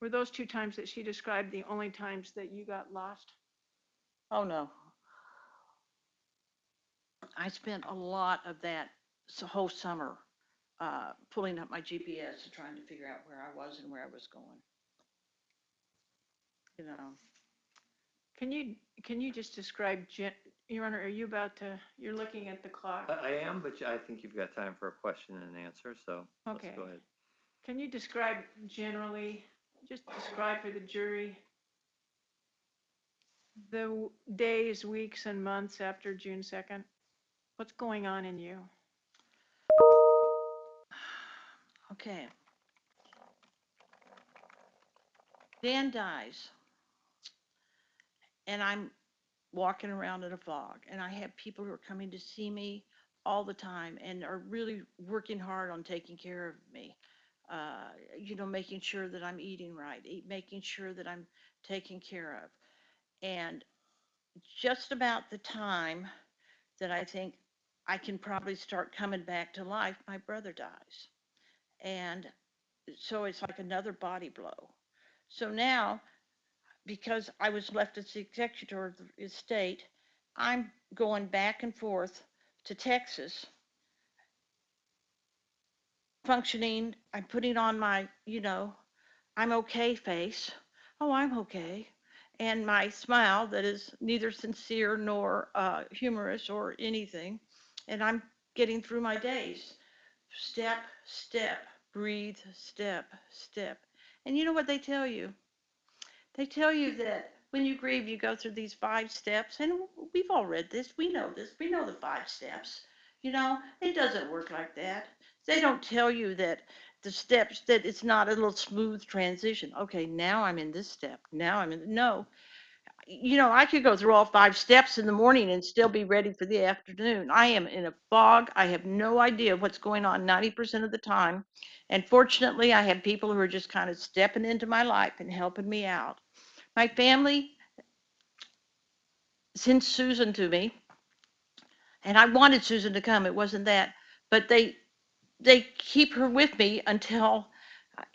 S1: Were those 2 times that she described the only times that you got lost?
S2: Oh no, I spent a lot of that whole summer pulling up my GPS and trying to figure out where I was and where I was going. You know,
S1: Can you just describe, Your Honor, are you about to, you're looking at the clock?
S3: I am, but I think you've got time for a question and an answer, so let's
S1: Okay.
S3: go ahead.
S1: Can you describe generally, just describe for the jury, the days, weeks, and months after June 2nd? What's going on in you?
S2: okay. Dan dies, and I'm walking around in a fog, and I have people who are coming to see me all the time and are really working hard on taking care of me. Making sure that I'm eating right, making sure that I'm taken care of. And just about the time that I think I can probably start coming back to life, my brother dies. And so it's like another body blow. So now, because I was left as the executor of the estate, I'm going back and forth to Texas, functioning. I'm putting on my, I'm okay face. Oh, I'm okay. And my smile that is neither sincere nor humorous or anything. And I'm getting through my days. Step, step, breathe, step, step. And you know what they tell you? They tell you that when you grieve, you go through these 5 steps. And we've all read this. We know this. We know the 5 steps. It doesn't work like that. They don't tell you that the steps, that it's not a little smooth transition. Okay, now I'm in this step. Now I'm in, no. I could go through all 5 steps in the morning and still be ready for the afternoon. I am in a fog. I have no idea what's going on 90% of the time. And fortunately, I have people who are just kind of stepping into my life and helping me out. My family sent Susan to me, and I wanted Susan to come. It wasn't that, but they keep her with me until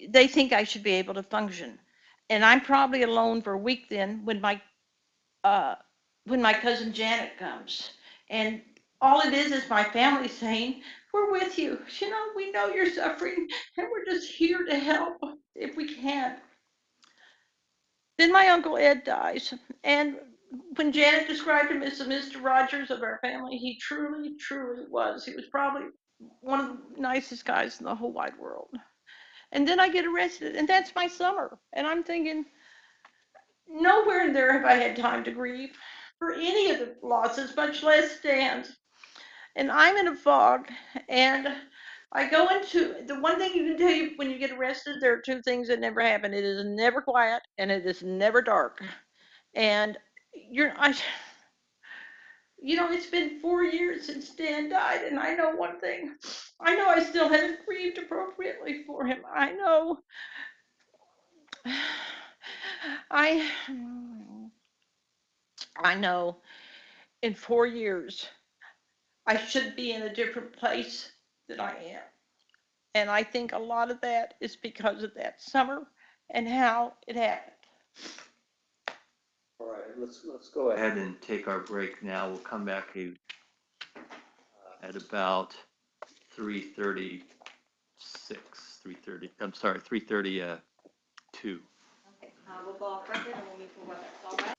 S2: they think I should be able to function. And I'm probably alone for a week then when my cousin Janet comes. And all it is my family saying, we're with you. We know you're suffering, and we're just here to help if we can. Then my Uncle Ed dies. And when Janet described him as the Mr. Rogers of our family, he truly, truly was. He was probably one of the nicest guys in the whole wide world. And then I get arrested, and that's my summer. And I'm thinking, nowhere in there have I had time to grieve for any of the losses, much less Dan's. And I'm in a fog, and I go into the one thing you can tell you when you get arrested, there are 2 things that never happen. It is never quiet, and it is never dark. And it's been 4 years since Dan died, and I know one thing. I know I still haven't grieved appropriately for him. I know. I know in 4 years I should be in a different place than I am. And I think a lot of that is because of that summer and how it happened.
S3: All right, let's go ahead and take our break now. We'll come back at about 3:36, 3:30, I'm sorry, 3:32.
S2: Okay, we'll go off record and we'll move forward. All right?